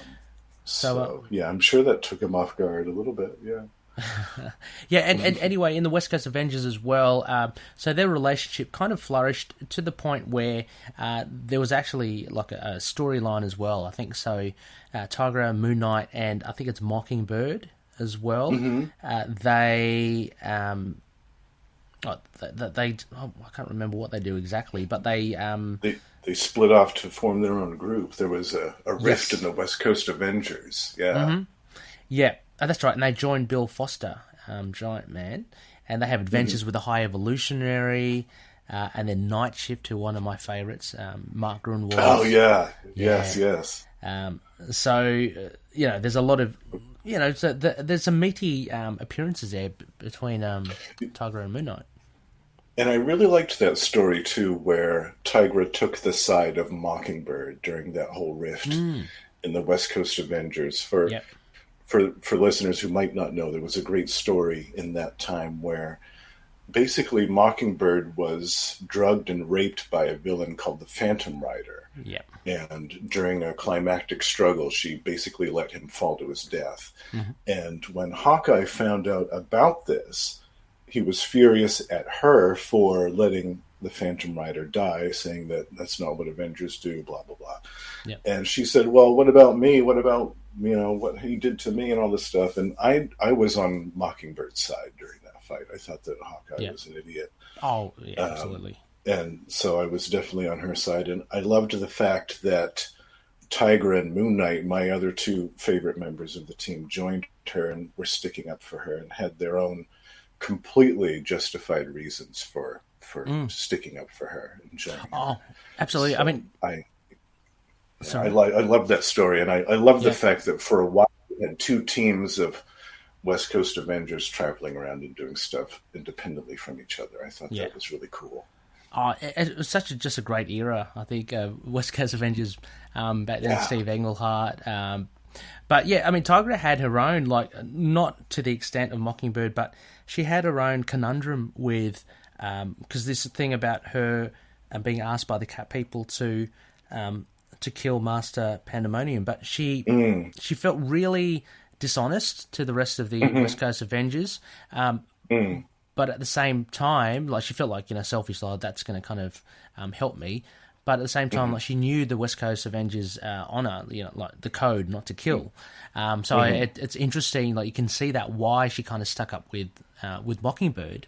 So I'm sure that took him off guard a little bit. Yeah. And anyway, in the West Coast Avengers as well, so their relationship kind of flourished to the point where there was actually like a storyline as well. I think so. Tigra, Moon Knight, and I think it's Mockingbird as well. They I can't remember what they do exactly, but they split off to form their own group. There was a rift in the West Coast Avengers. Yeah. Yeah. Oh, that's right, and they joined Bill Foster, Giant Man, and they have adventures with the High Evolutionary, and then Night Shift, who one of my favourites, Mark Gruenwald. Oh, yeah. Yes. So, there's a lot of, so there's some meaty appearances there between Tigra and Moon Knight. And I really liked that story, too, where Tigra took the side of Mockingbird during that whole rift in the West Coast Avengers. For listeners who might not know, there was a great story in that time where basically Mockingbird was drugged and raped by a villain called the Phantom Rider. Yeah. And during a climactic struggle, she basically let him fall to his death. And when Hawkeye found out about this, he was furious at her for letting the Phantom Rider die, saying that that's not what Avengers do, blah, blah, blah. Yeah. And she said, well, what about me? What about, what he did to me and all this stuff? And I was on Mockingbird's side during that fight. I thought that Hawkeye was an idiot. Oh, yeah, absolutely. And so I was definitely on her side. And I loved the fact that Tigra and Moon Knight, my other two favorite members of the team, joined her and were sticking up for her and had their own completely justified reasons for sticking up for her and joining her. Oh, absolutely. So I mean, I love that story, and I love the fact that for a while we had two teams of West Coast Avengers traveling around and doing stuff independently from each other. I thought that was really cool. Oh, it was just a great era. I think West Coast Avengers back then, Steve Englehart. But yeah, I mean, Tigra had her own, like, not to the extent of Mockingbird, but she had her own conundrum with, because this thing about her being asked by the Cat People to kill Master Pandemonium, but she felt really dishonest to the rest of the West Coast Avengers. But at the same time, like, she felt like, selfish, like, that's going to kind of help me. But at the same time, like, she knew the West Coast Avengers honor, like the code not to kill. So it's interesting, like, you can see that why she kind of stuck up with Mockingbird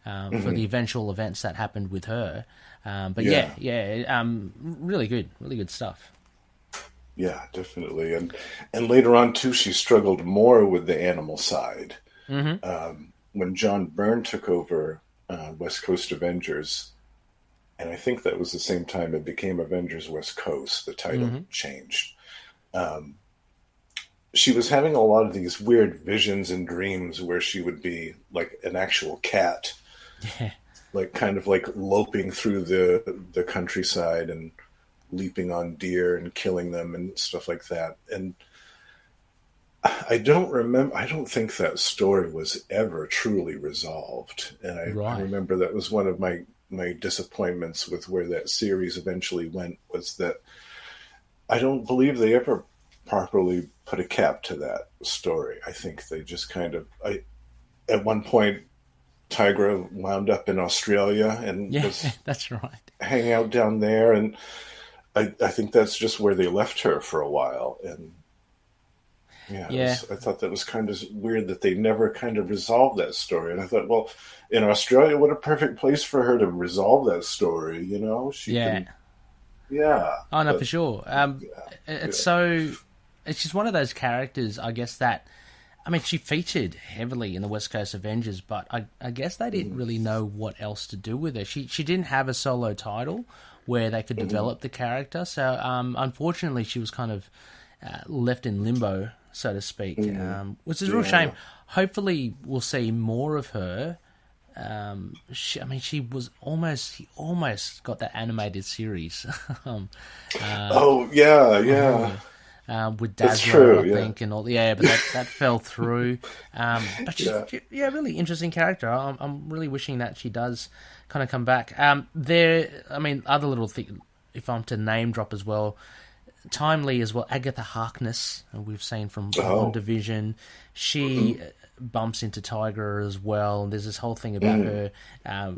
for the eventual events that happened with her. But really good stuff. Yeah, definitely. And later on too, she struggled more with the animal side. When John Byrne took over West Coast Avengers, and I think that was the same time it became Avengers West Coast, the title changed. She was having a lot of these weird visions and dreams where she would be like an actual cat, like kind of like loping through the countryside and leaping on deer and killing them and stuff like that. And I don't think that story was ever truly resolved. And I remember that was one of my my disappointments with where that series eventually went, was that I don't believe they ever properly put a cap to that story. I think they just kind of... at one point, Tigra wound up in Australia and was that's right, hanging out down there, and I think that's just where they left her for a while. And I thought that was kind of weird that they never kind of resolved that story. And I thought, well, in Australia, what a perfect place for her to resolve that story. You know, she can. Yeah. Oh no, for sure. It's just one of those characters, I guess, that, I mean, she featured heavily in the West Coast Avengers, but I guess they didn't really know what else to do with her. She didn't have a solo title where they could develop the character, so unfortunately she was kind of left in limbo, so to speak, which is a real shame. Hopefully we'll see more of her. She was almost got that animated series. With Dazzler, I think, and all. Yeah, but that fell through. But she's really interesting character. I'm really wishing that she does kind of come back. Other little thing, if I'm to name drop as well, timely as well. Agatha Harkness, we've seen from WandaVision. She bumps into Tigra as well. And there's this whole thing about her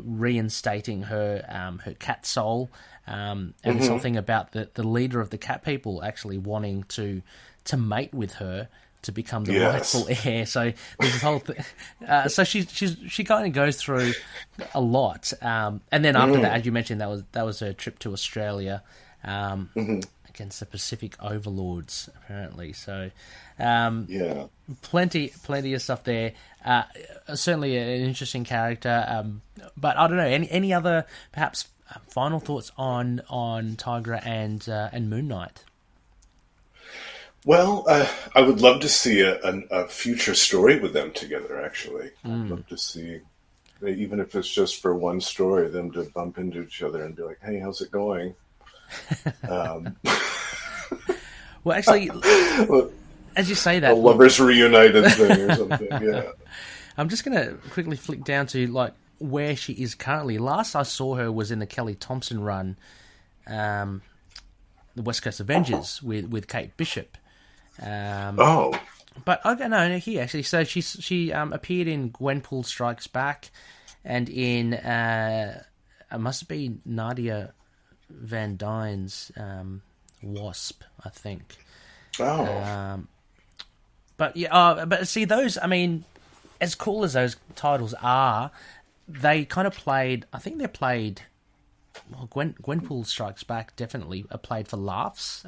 reinstating her cat soul. And there's something about the leader of the cat people actually wanting to mate with her to become the rightful heir. So there's this whole thing. So she kind of goes through a lot. And then after that, as you mentioned, that was her trip to Australia against the Pacific overlords, apparently. So plenty of stuff there. Certainly an interesting character. But I don't know, any other perhaps final thoughts on Tigra and Moon Knight? Well, I would love to see a future story with them together, actually. I'd love to see, even if it's just for one story, them to bump into each other and be like, hey, how's it going? Well, actually, as you say that... A lovers reunited thing or something, yeah. I'm just going to quickly flick down to, where she is currently. Last I saw her was in the Kelly Thompson run, the West Coast Avengers with Kate Bishop. But I don't know here actually. So she appeared in Gwenpool Strikes Back, and in it must be Nadia Van Dyne's Wasp, I think. But see those. I mean, as cool as those titles are, they kind of played. I think they played. Well, Gwenpool Strikes Back definitely played for laughs,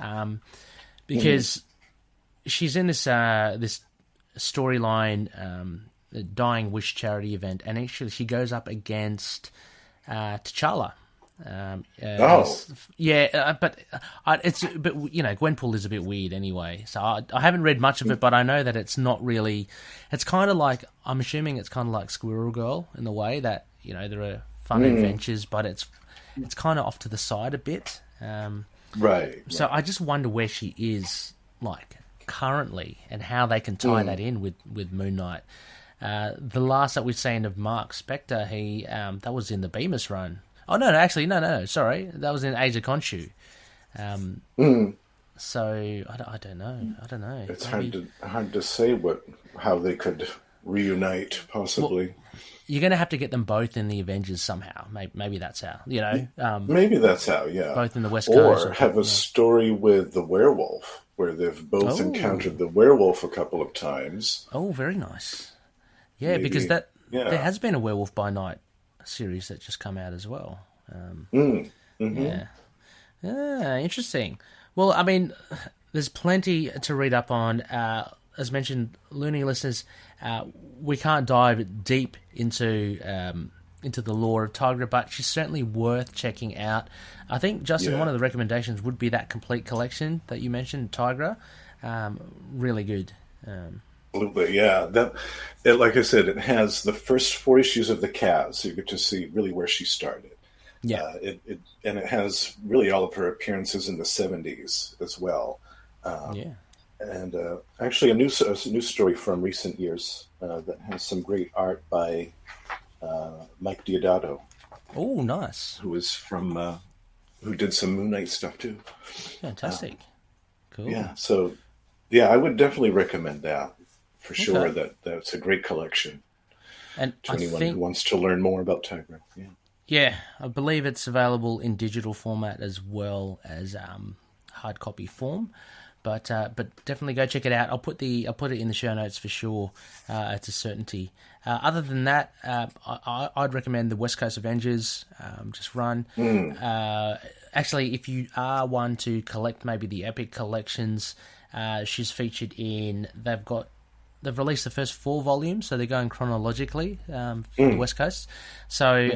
because she's in this storyline, Dying Wish charity event, and actually she goes up against T'Challa. But Gwenpool is a bit weird anyway, so I haven't read much of it, but I know that it's not really. It's kind of like, I'm assuming it's kind of like Squirrel Girl in the way that there are fun adventures, but it's kind of off to the side a bit. Right. So I just wonder where she is currently and how they can tie that in with Moon Knight. The last that we've seen of Mark Spector, he that was in the Bemis run. Oh no, sorry, that was in Age of KHONSHU. So I don't know. It's hard to say how they could reunite possibly. Well, you're going to have to get them both in the Avengers somehow. Maybe that's how. Maybe that's how. Yeah. Both in the West Coast, or have a story with the werewolf where they've both encountered the werewolf a couple of times. Oh, very nice. Yeah, maybe, because there has been a Werewolf by Night series that just come out as well. Yeah. Interesting. Well, I mean, there's plenty to read up on. As mentioned, Looney listeners, we can't dive deep into the lore of Tigra, but she's certainly worth checking out. I think, Justin, one of the recommendations would be that complete collection that you mentioned, Tigra. Really good. Absolutely, yeah. Like I said, it has the first 4 issues of the Cavs, so you get to see really where she started. Yeah, and it has really all of her appearances in the 70s as well. And actually a new story from recent years that has some great art by Mike Deodato. Oh, nice. Who is from who did some Moon Knight stuff too. Fantastic. Cool. Yeah, so I would definitely recommend that for sure. That's a great collection. And to anyone who wants to learn more about Tigra. Yeah, I believe it's available in digital format as well as hard copy form. But definitely go check it out. I'll put it in the show notes for sure. It's a certainty. Other than that, I'd recommend the West Coast Avengers. Just run. Actually, if you are one to collect maybe the Epic collections, she's featured in. They've released the first 4 volumes, so they're going chronologically for the West Coast. So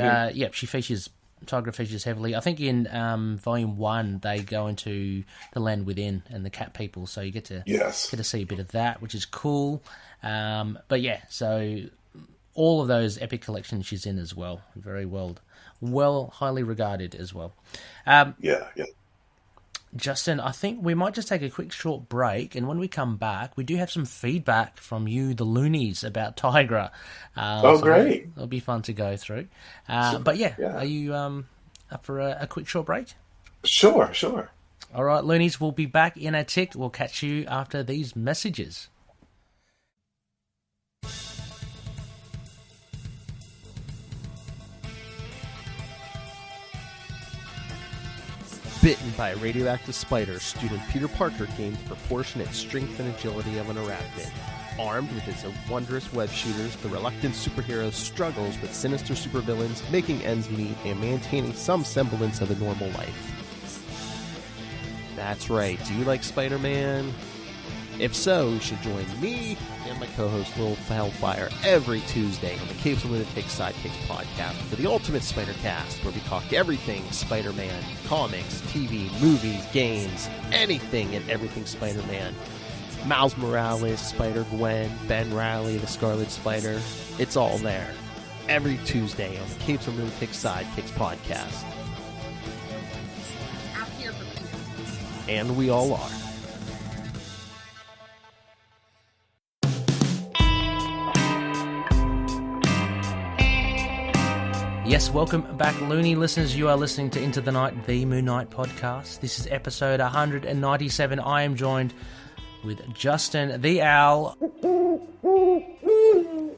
Tigra features heavily. I think in Volume 1 they go into the Land Within and the Cat People, so you get to see a bit of that, which is cool. But yeah, so all of those Epic collections she's in as well. Very well, highly regarded as well. Justin, I think we might just take a quick short break, and when we come back, we do have some feedback from you, the loonies, about Tigra. So great. It'll be fun to go through. But are you up for a quick short break? Sure. All right, loonies, we'll be back in a tick. We'll catch you after these messages. Bitten by a radioactive spider, student Peter Parker gained proportionate strength and agility of an arachnid. Armed with his wondrous web shooters, the reluctant superhero struggles with sinister supervillains, making ends meet and maintaining some semblance of a normal life. That's right, do you like Spider-Man? If so, you should join me and my co-host Will Hellfire every Tuesday on the Capes of Lunatics Sidekicks podcast for the Ultimate Spider-Cast, where we talk everything Spider-Man, comics, TV, movies, games, anything and everything Spider-Man. Miles Morales, Spider-Gwen, Ben Reilly, the Scarlet Spider, it's all there. Every Tuesday on the Capes of Lunatics Sidekicks podcast. I'm here for people. And we all are. Yes, welcome back, Looney listeners. You are listening to Into the Night, the Moon Knight podcast. This is episode 197. I am joined with Justin the Owl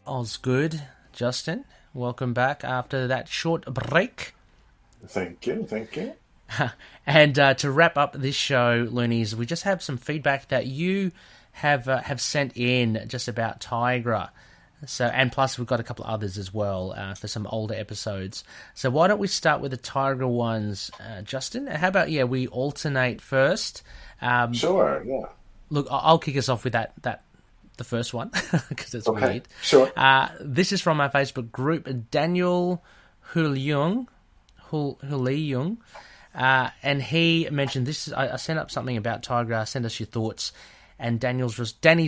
Osgood. Justin, welcome back after that short break. Thank you. And to wrap up this show, Loonies, we just have some feedback that you have sent in just about Tigra. So, and plus we've got a couple of others as well for some older episodes. So why don't we start with the Tigra ones, Justin? How about we alternate first? Sure. Yeah. Look, I'll kick us off with the first one because it's weird. Sure. This is from our Facebook group, Daniel Huliung, and he mentioned this. I sent up something about Tigra. Send us your thoughts, and Danny's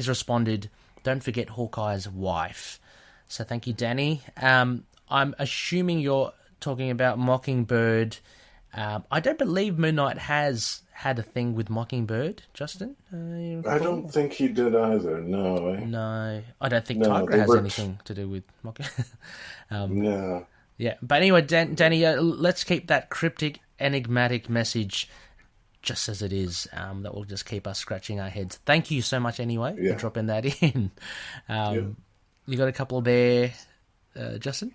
responded, "Don't forget Hawkeye's wife." So thank you, Danny. I'm assuming you're talking about Mockingbird. I don't believe Moon Knight has had a thing with Mockingbird, Justin. I don't think he did either. No. No, I don't think Tigra has anything to do with Mockingbird. No. Yeah, but anyway, Danny, let's keep that cryptic, enigmatic message just as it is. That will just keep us scratching our heads. Thank you so much anyway for dropping that in. You got a couple there, Justin?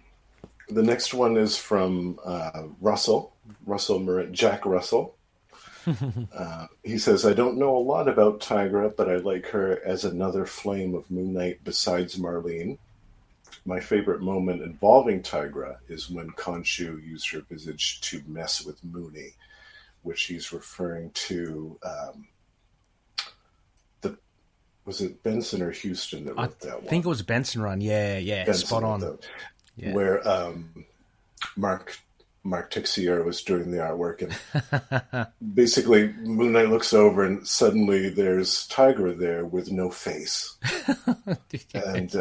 The next one is from Jack Russell. He says, "I don't know a lot about Tigra, but I like her as another flame of Moon Knight besides Marlene. My favorite moment involving Tigra is when KHONSHU used her visage to mess with Mooney," which he's referring to. Was it Benson or Houston that wrote that one? I think it was Benson run. Yeah, Benson, spot on. Where Mark Tixier was doing the artwork, and basically Moon Knight looks over, and suddenly there's Tigra there with no face, and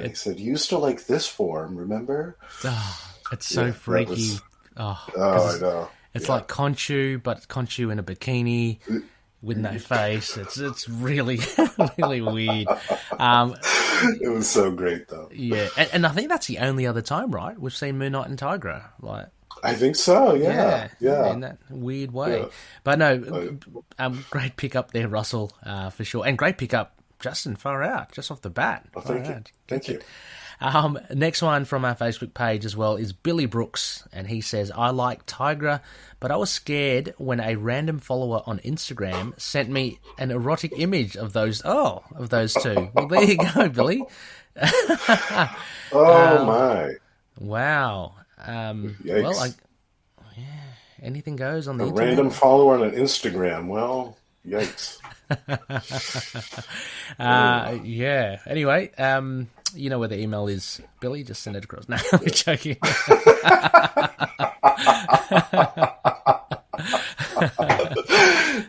he said, "You used to like this form, remember?" Oh, it's so freaky. I know. It's like KHONSHU, but KHONSHU in a bikini with no face. It's really, really weird. It was so great, though. Yeah, and I think that's the only other time, right? We've seen Moon Knight and Tigra. I think so. Yeah. In that weird way. Yeah. But no, great pickup there, Russell, for sure, and great pickup, Justin. Far out, just off the bat. Oh, thank you. Next one from our Facebook page as well is Billy Brooks, and he says, I like Tigra, but I was scared when a random follower on Instagram sent me an erotic image of those two. Well, there you go, Billy. My. Wow. Yikes. Well, anything goes on the a internet. Random follower on an Instagram. Well, yikes. Yeah. Anyway, you know where the email is, Billy. Just send it across. No, I'm joking.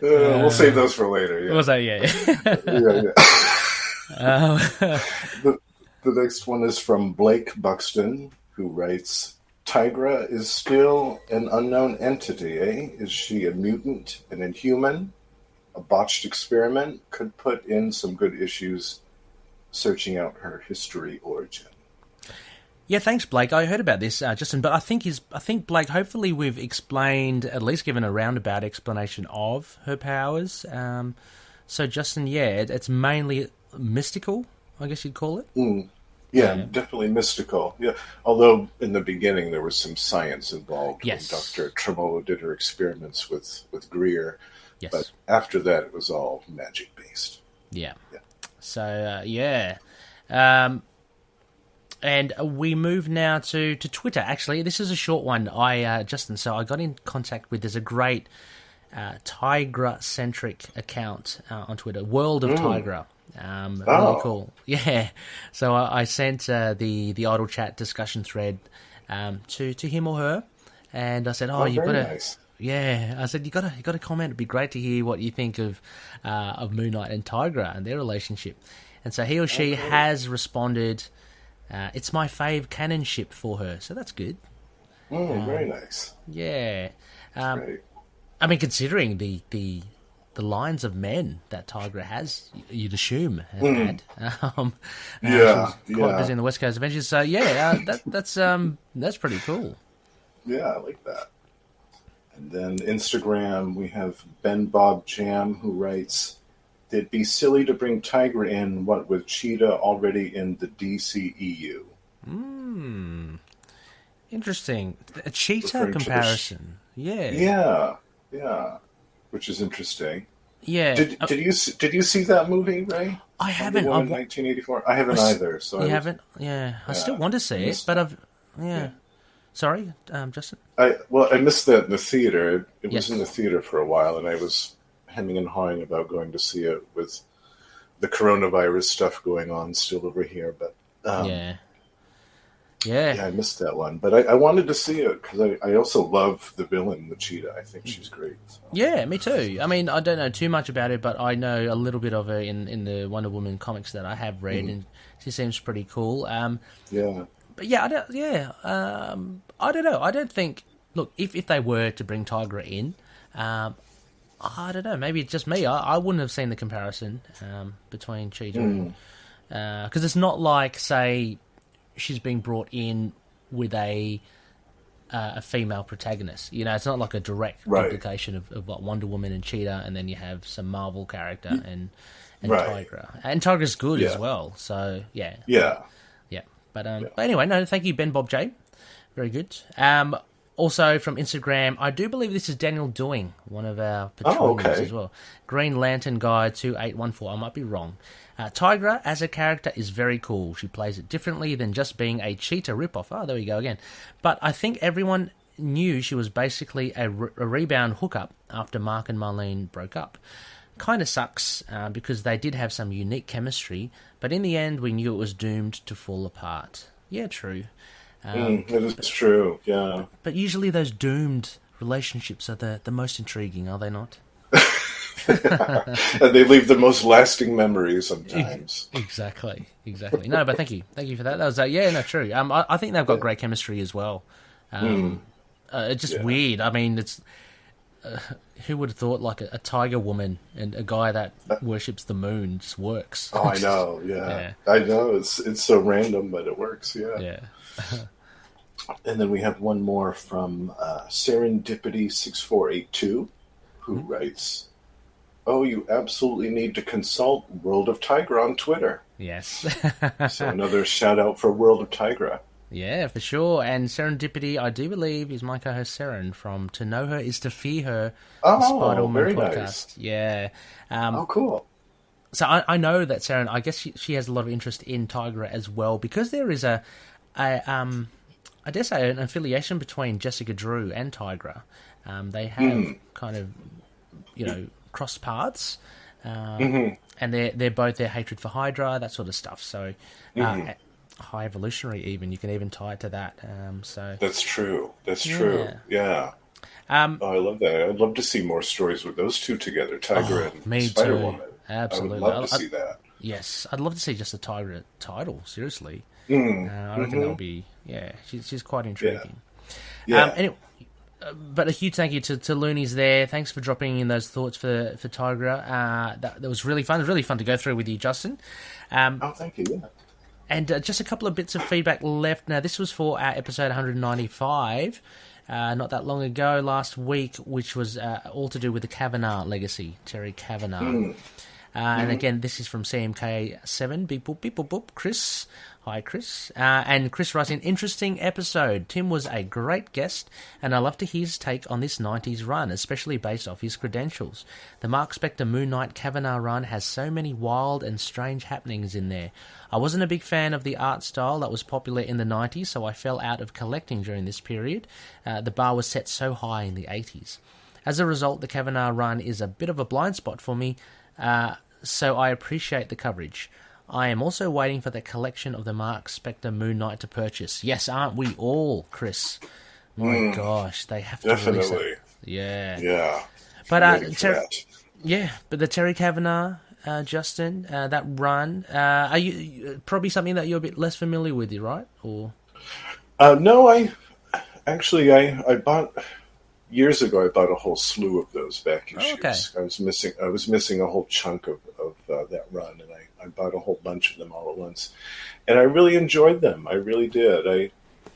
We'll save those for later. Yeah. We'll say, yeah. The next one is from Blake Buxton, who writes, Tigra is still an unknown entity, eh? Is she a mutant, an inhuman? A botched experiment? Could put in some good issues searching out her history origin. Yeah, thanks, Blake. I heard about this, Justin, but I think Blake, hopefully we've explained, at least given a roundabout explanation of her powers. So, Justin, it's mainly mystical, I guess you'd call it. Yeah, definitely mystical. Yeah, although in the beginning there was some science involved. Yes. When Dr. Tremolo did her experiments with Greer. Yes. But after that, it was all magic-based. Yeah. So, and we move now to Twitter. Actually, this is a short one. Justin, so I got in contact with, there's a great Tigra-centric account on Twitter, World of Tigra. Really cool. Yeah. So I sent the idle chat discussion thread to him or her, and I said, you've got to... Nice. Yeah, I said you got to comment. It'd be great to hear what you think of Moon Knight and Tigra and their relationship. And so he or she has responded. It's my fave canon ship for her, so that's good. Very nice. Yeah, Great. I mean, considering the lines of men that Tigra has, you'd assume has had. She's quite busy in the West Coast Adventures, so that's pretty cool. Yeah, I like that. And then Instagram, we have Ben Bob Jam, who writes, it'd be silly to bring Tigra in, what with Cheetah already in the DCEU. Interesting. A Cheetah comparison. Yeah. Which is interesting. Yeah. Did you see that movie, Ray? I haven't. 1984. I haven't either. So you haven't? Yeah. I still want to see it, but I've. Yeah. Sorry, Justin? I missed that in the theater. It was in the theater for a while, and I was hemming and hawing about going to see it with the coronavirus stuff going on still over here. But I missed that one. But I wanted to see it because I also love the villain, the Cheetah. I think she's great. So. Yeah, me too. I mean, I don't know too much about her, but I know a little bit of her in the Wonder Woman comics that I have read, and she seems pretty cool. But I don't know. I don't think. Look, if they were to bring Tigra in, I don't know. Maybe it's just me. I wouldn't have seen the comparison between Cheetah, because it's not like, say, she's being brought in with a female protagonist. You know, it's not like a direct duplication of what Wonder Woman and Cheetah, and then you have some Marvel character and Tigra, and Tigra's good as well. So yeah. But anyway, no, thank you, Ben Bob J. Very good. Also from Instagram, I do believe this is Daniel Doing, one of our patrons as well. Green Lantern Guy 2814. I might be wrong. Tigra as a character is very cool. She plays it differently than just being a Cheetah ripoff. Oh, there we go again. But I think everyone knew she was basically a rebound hookup after Mark and Marlene broke up. Kind of sucks because they did have some unique chemistry, but in the end we knew it was doomed to fall apart. Yeah, true. It is true, yeah. But usually those doomed relationships are the most intriguing, are they not? And they leave the most lasting memories sometimes. Exactly. No, but thank you for that. That was true. I think they've got great chemistry as well. It's just weird. I mean, it's who would have thought like a tiger woman and a guy that worships the moon just works. Oh, I know. Yeah. I know. It's so random, but it works. Yeah. And then we have one more from Serendipity6482, who writes, "Oh, you absolutely need to consult World of Tigra on Twitter." Yes. So another shout out for World of Tigra. Yeah, for sure. And Serendipity, I do believe, is my co-host Seren from To Know Her Is to Fear Her, the Spider-Woman very podcast. Nice. Yeah. Cool. So I know that Seren, I guess she has a lot of interest in Tigra as well, because there is I dare say, an affiliation between Jessica Drew and Tigra. They have kind of, cross paths, and they're both their hatred for Hydra, that sort of stuff. So, high evolutionary, even you can even tie it to that. So that's true. That's true. Yeah. I love that. I'd love to see more stories with those two together, Tigra and Spider-Woman. Absolutely, I would love to see that. Yes, I'd love to see just a Tigra title. Seriously, I reckon that would be. Yeah, she's quite intriguing. Yeah. Anyway, but a huge thank you to Loonies there. Thanks for dropping in those thoughts for Tigra. That was really fun. It was really fun to go through with you, Justin. Thank you. Yeah. And just a couple of bits of feedback left. Now, this was for our episode 195, not that long ago, last week, which was all to do with the Kavanagh legacy, Terry Kavanagh. And again, this is from CMK7, beep boop, beep boop, boop, Chris. Hi, Chris. And Chris writes, an interesting episode. Tim was a great guest, and I love to hear his take on this 90s run, especially based off his credentials. The Mark Spector Moon Knight Kavanagh run has so many wild and strange happenings in there. I wasn't a big fan of the art style that was popular in the 90s, so I fell out of collecting during this period. The bar was set so high in the 80s. As a result, the Kavanagh run is a bit of a blind spot for me, so I appreciate the coverage. I am also waiting for the collection of the Mark Spector Moon Knight to purchase. Yes, aren't we all, Chris? My gosh, they have to release it. Yeah. Yeah. But but the Terry Kavanagh, Justin, that run, are you probably something that you're a bit less familiar with, right? Or no, I bought years ago. I bought a whole slew of those back issues. Okay. I was missing a whole chunk of that run, and I bought a whole bunch of them all at once, and I really enjoyed them. I really did.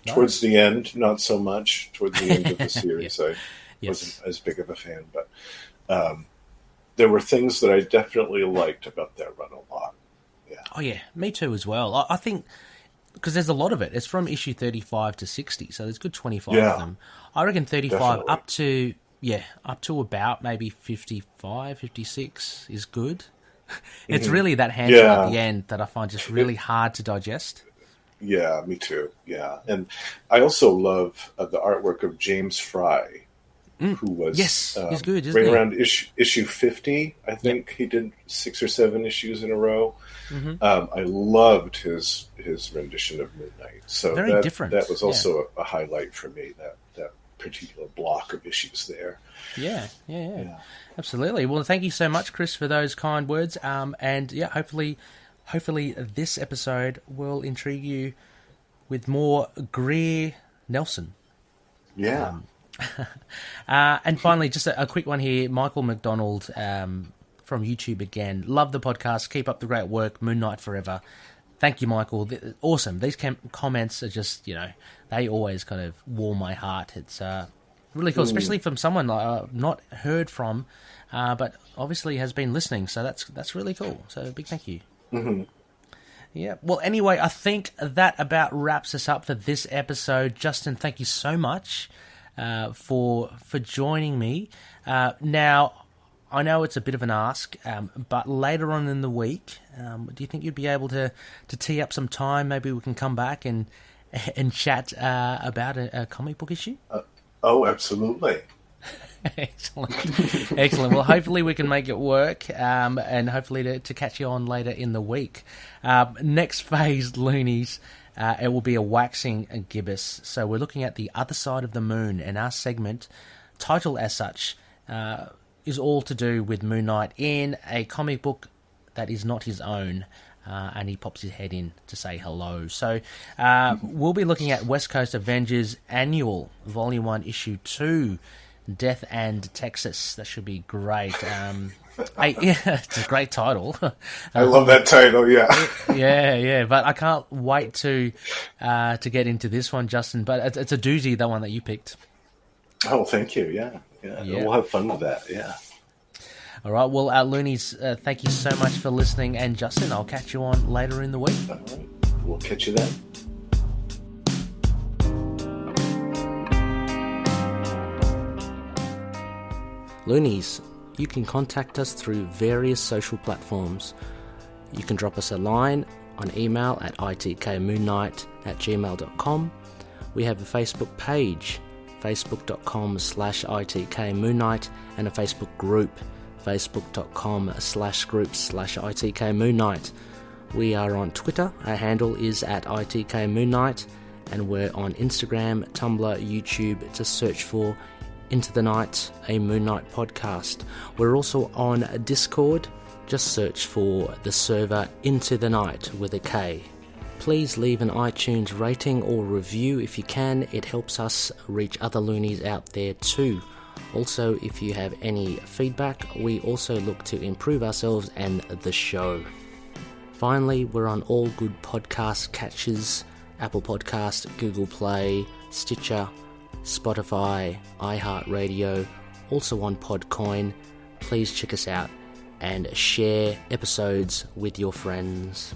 Towards the end, not so much. Towards the end of the series, I wasn't as big of a fan, but there were things that I definitely liked about that run a lot. Yeah. Oh yeah, me too as well. I think because there's a lot of it. It's from issue 35 to 60, so there's a good 25 of them. I reckon 35 up to about maybe 55, 56 is good. It's really that handful at the end that I find just really hard to digest. Yeah, me too. Yeah, and I also love the artwork of James Fry, who was he's good, isn't right he? around issue 50. I think he did 6 or 7 issues in a row. I loved his rendition of Moon Knight. So very different. That was also a highlight for me. That particular block of issues there. Yeah. Absolutely. Well, thank you so much, Chris, for those kind words. And yeah, hopefully this episode will intrigue you with more Greer Nelson. Yeah. And finally, just a quick one here. Michael Mcdonald from YouTube again. Love the podcast. Keep up the great work. Moon Knight forever. Thank you, Michael. Awesome. These comments are just, they always kind of warm my heart. It's really cool, especially from someone not heard from, but obviously has been listening. So that's really cool. So big thank you. Yeah. Well, anyway, I think that about wraps us up for this episode. Justin, thank you so much for joining me. Now, I know it's a bit of an ask, but later on in the week, do you think you'd be able to tee up some time? Maybe we can come back and chat about a comic book issue? Oh, absolutely. Excellent. Well, hopefully we can make it work, and hopefully to catch you on later in the week. Next phase, Loonies, it will be a waxing gibbous. So we're looking at the other side of the moon, and our segment, titled as such, is all to do with Moon Knight in a comic book that is not his own. And he pops his head in to say hello. So we'll be looking at West Coast Avengers Annual, Volume 1, Issue 2. Death and Texas. That should be great. It's a great title. I love that title. Yeah, yeah. But I can't wait to get into this one, Justin. But it's a doozy, the one that you picked. Oh, thank you. Yeah. We'll have fun with that. Yeah. All right. Well, Loonies, thank you so much for listening. And Justin, I'll catch you on later in the week. All right. We'll catch you then. Loonies, you can contact us through various social platforms. You can drop us a line on email at itkmoonknight@gmail.com. We have a Facebook page, facebook.com/itkmoonknight, and a Facebook group, facebook.com/groups/itkmoonknight. We are on Twitter. Our handle is at itkmoonknight, and we're on Instagram, Tumblr, YouTube. Just search for Into the Night, a Moon Knight podcast. We're also on Discord. Just search for the server Into the Night with a K. Please leave an iTunes rating or review if you can. It helps us reach other loonies out there too. Also, if you have any feedback, we also look to improve ourselves and the show. Finally, we're on all good podcast catchers: Apple Podcast, Google Play, Stitcher, Spotify, iHeartRadio, also on Podcoin. Please check us out and share episodes with your friends.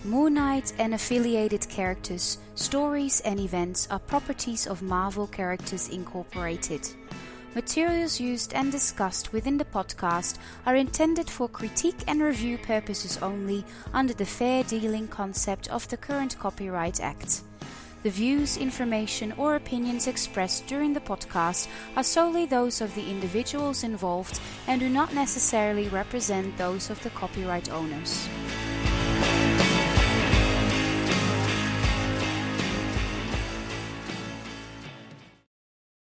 Moon Knight and affiliated characters, stories and events are properties of Marvel Characters Incorporated. Materials used and discussed within the podcast are intended for critique and review purposes only under the fair dealing concept of the current Copyright Act. The views, information, or opinions expressed during the podcast are solely those of the individuals involved and do not necessarily represent those of the copyright owners.